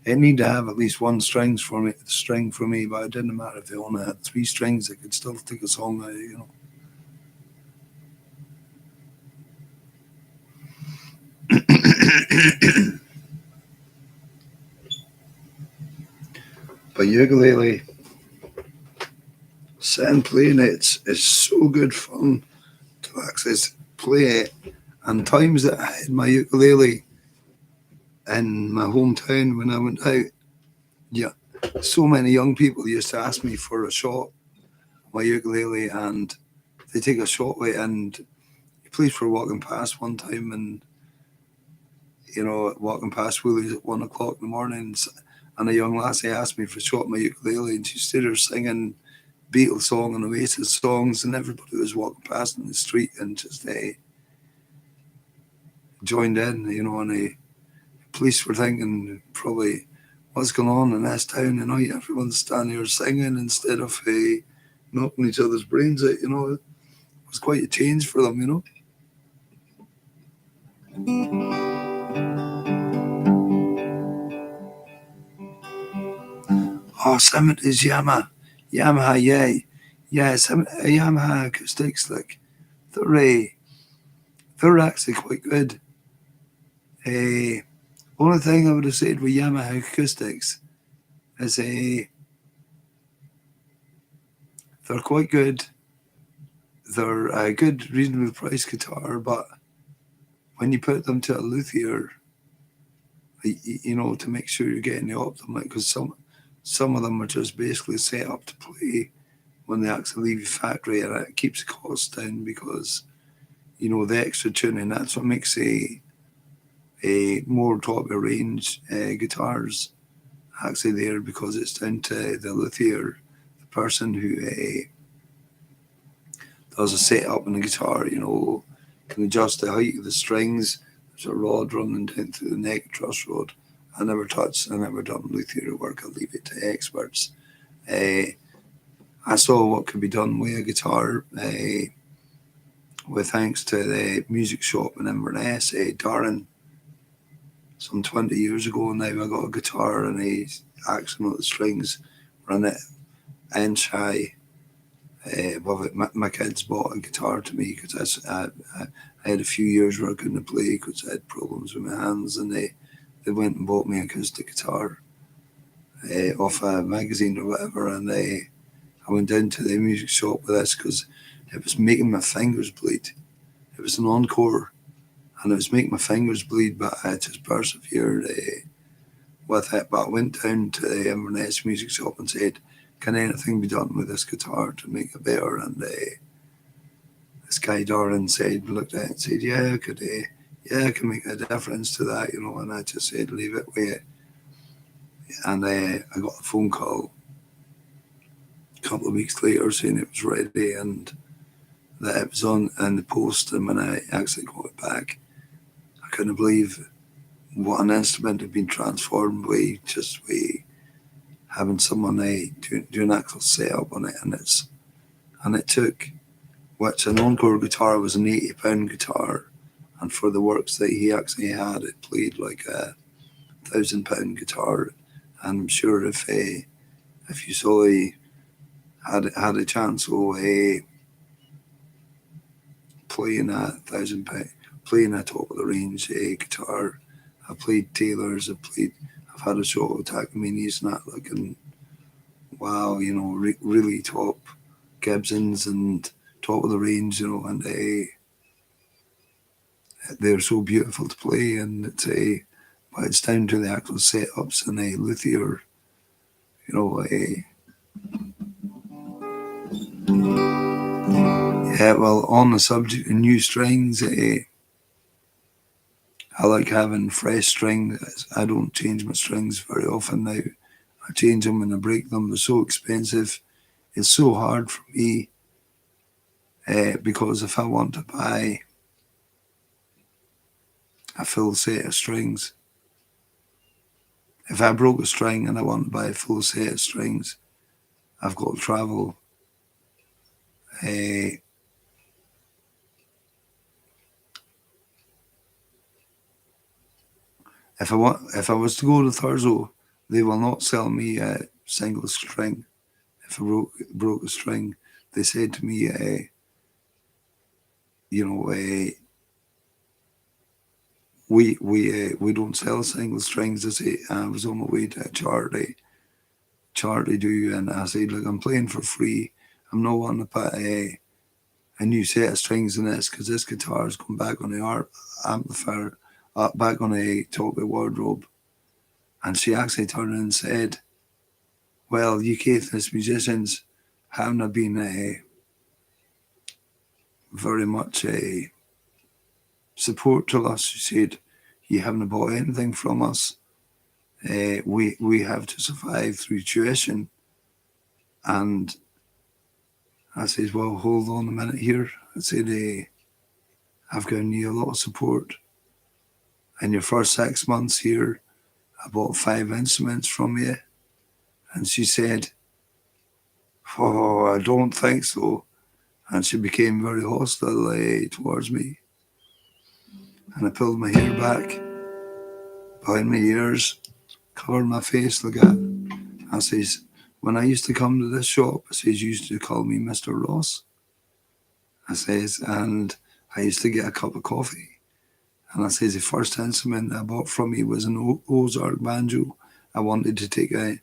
need to have at least one string for me, but it didn't matter if it only had three strings, it could still take a song out of it, But ukulele, sitting playing it's so good fun to access play it. And times that I had my ukulele in my hometown when I went out, yeah, so many young people used to ask me for a shot of my ukulele, and they take a shot with it. And the police were walking past one time, and walking past Woolies at 1 o'clock in the morning, and a young lassie asked me for a shot of my ukulele, and she stood there singing Beatles song and Oasis songs, and everybody was walking past in the street and just joined in, and the police were thinking probably what's going on in this town, everyone's standing here singing instead of knocking each other's brains out, it was quite a change for them. Oh, 70s Yamaha, yeah, yeah, Yamaha acoustics, like they're they're actually quite good. Only thing I would have said with Yamaha acoustics is they're quite good. They're a good, reasonable price guitar, but when you put them to a luthier, to make sure you're getting the optimum, because some of them are just basically set up to play when they actually leave the factory, and it keeps the cost down because, you know, the extra tuning, that's what makes a more top of range guitars actually there, because it's down to the luthier, the person who does a setup on the guitar, you know, can adjust the height of the strings. There's a rod running down through the neck, a truss rod. I never done luthier work. I leave it to experts. I saw what could be done with a guitar with thanks to the music shop in Inverness, Darren, some 20 years ago now. I got a guitar and a accent the strings run it inch high above it. My kids bought a guitar to me because I had a few years where I couldn't play because I had problems with my hands, and they went and bought me an acoustic guitar off a magazine or whatever, and I went down to the music shop with this because it was making my fingers bleed. It was an Encore, and it was making my fingers bleed, but I just persevered with it. But I went down to the Inverness music shop and said, can anything be done with this guitar to make it better? And this guy Darren looked at it and said, yeah, I can make a difference to that, you know. And I just said, leave it with it. And I got a phone call a couple of weeks later saying it was ready and that it was on in the post. And when I actually got it back, I couldn't believe what an instrument had been transformed with just having someone do an actual setup on it. And it took, which an Encore guitar was an £80 guitar, and for the works that he actually had, it played like a £1,000 guitar. And I'm sure if you saw he had a chance of playing a £1,000, playing a top of the range guitar. I played Taylors, I've had a shot of Takamines and that, looking wow, you know, really top Gibsons and top of the range, you know, and they're so beautiful to play, and but it's down to the actual setups and a luthier, you know. Yeah, well, on the subject of new strings, I like having fresh strings. I don't change my strings very often now. I change them when I break them. They're so expensive. It's so hard for me because if I want to buy a full set of strings, if I broke a string and I want to buy a full set of strings, I've got to travel if I was to go to Thurso, they will not sell me a single string. If I broke a string, they said to me, you know, we don't sell single strings. I say, I was on my way to a charity do, and I said, look, I'm playing for free. I'm not wanting to put a new set of strings in this because this guitar has come back on the amplifier, back on a top of the wardrobe. And she actually turned and said, well, you Caithness musicians haven't been very much a support to us. She said, you haven't bought anything from us. We have to survive through tuition. And I said, well, hold on a minute here. I said, I've given you a lot of support. In your first 6 months here, I bought 5 instruments from you. And she said, oh, I don't think so. And she became very hostile towards me. And I pulled my hair back behind my ears, covered my face like that. I says, when I used to come to this shop, I says, you used to call me Mr. Ross. I says, and I used to get a cup of coffee. And I says, the first instrument I bought from you was an Ozark banjo. I wanted to take a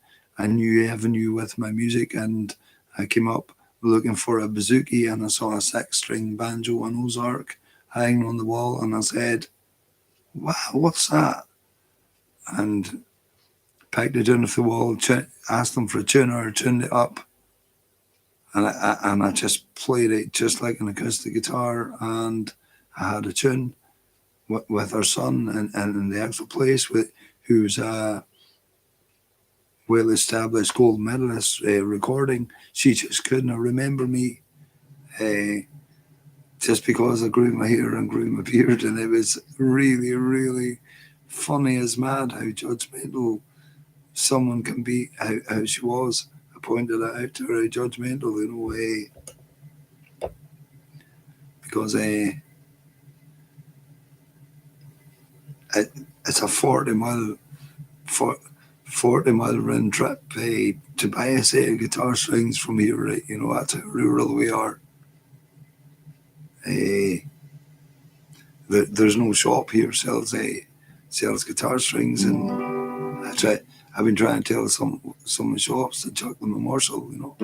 new avenue with my music, and I came up looking for a bouzouki, and I saw a 6-string banjo on Ozark hanging on the wall, and I said, wow, what's that? And packed it down off the wall, asked them for a tuner, tuned it up, and I just played it just like an acoustic guitar, and I had a tune with our son and in the actual place who's a well-established gold medalist recording. She just couldn't remember me just because I grew my hair and grew my beard, and it was really, really funny as mad how judgmental someone can be, how she was. I pointed it out to her, how judgmental in a way, because it's a 40-mile round trip to buy a set of guitar strings from here, right? You know, that's how rural we are. There's no shop here sells guitar strings, and I've been trying to tell some of the shops to chuck them a morsel, you know.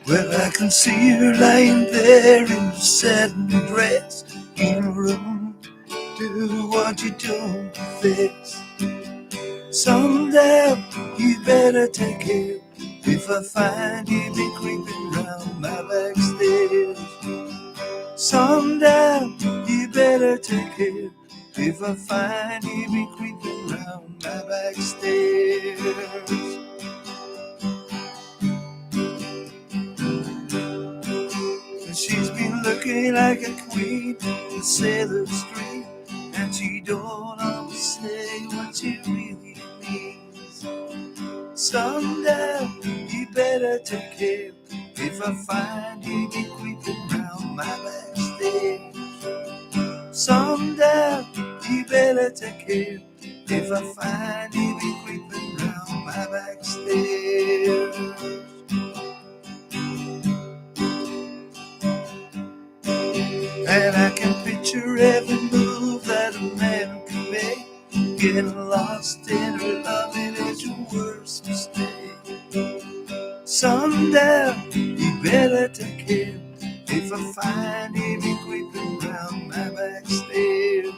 Well, I can see her lying there in her satin dress, in a room, do what you don't fix. Someday you better take care if I find you be creeping round my back stairs. Someday you better take care if I find you be creeping round my back stairs. She's been looking like a queen in Sailor Street, and she don't always say what she really means. Someday you better take care if I find you be creeping round my backstage. Someday you better take care if I find you be creeping round my backstage. And I can picture every move that a man can make. Getting lost in her loving is your worst mistake. Someday you better take care if I find you be creeping round my backstairs.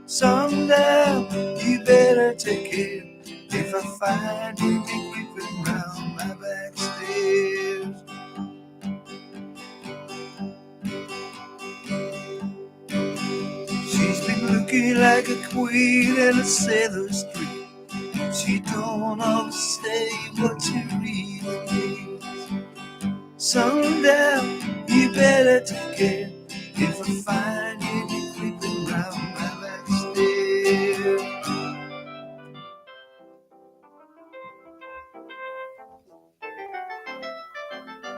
Someday you better take care if I find you be creeping round my backstairs. She's been looking like a queen in a Sailor Street. She don't always say what she really means. Someday you better take care if I find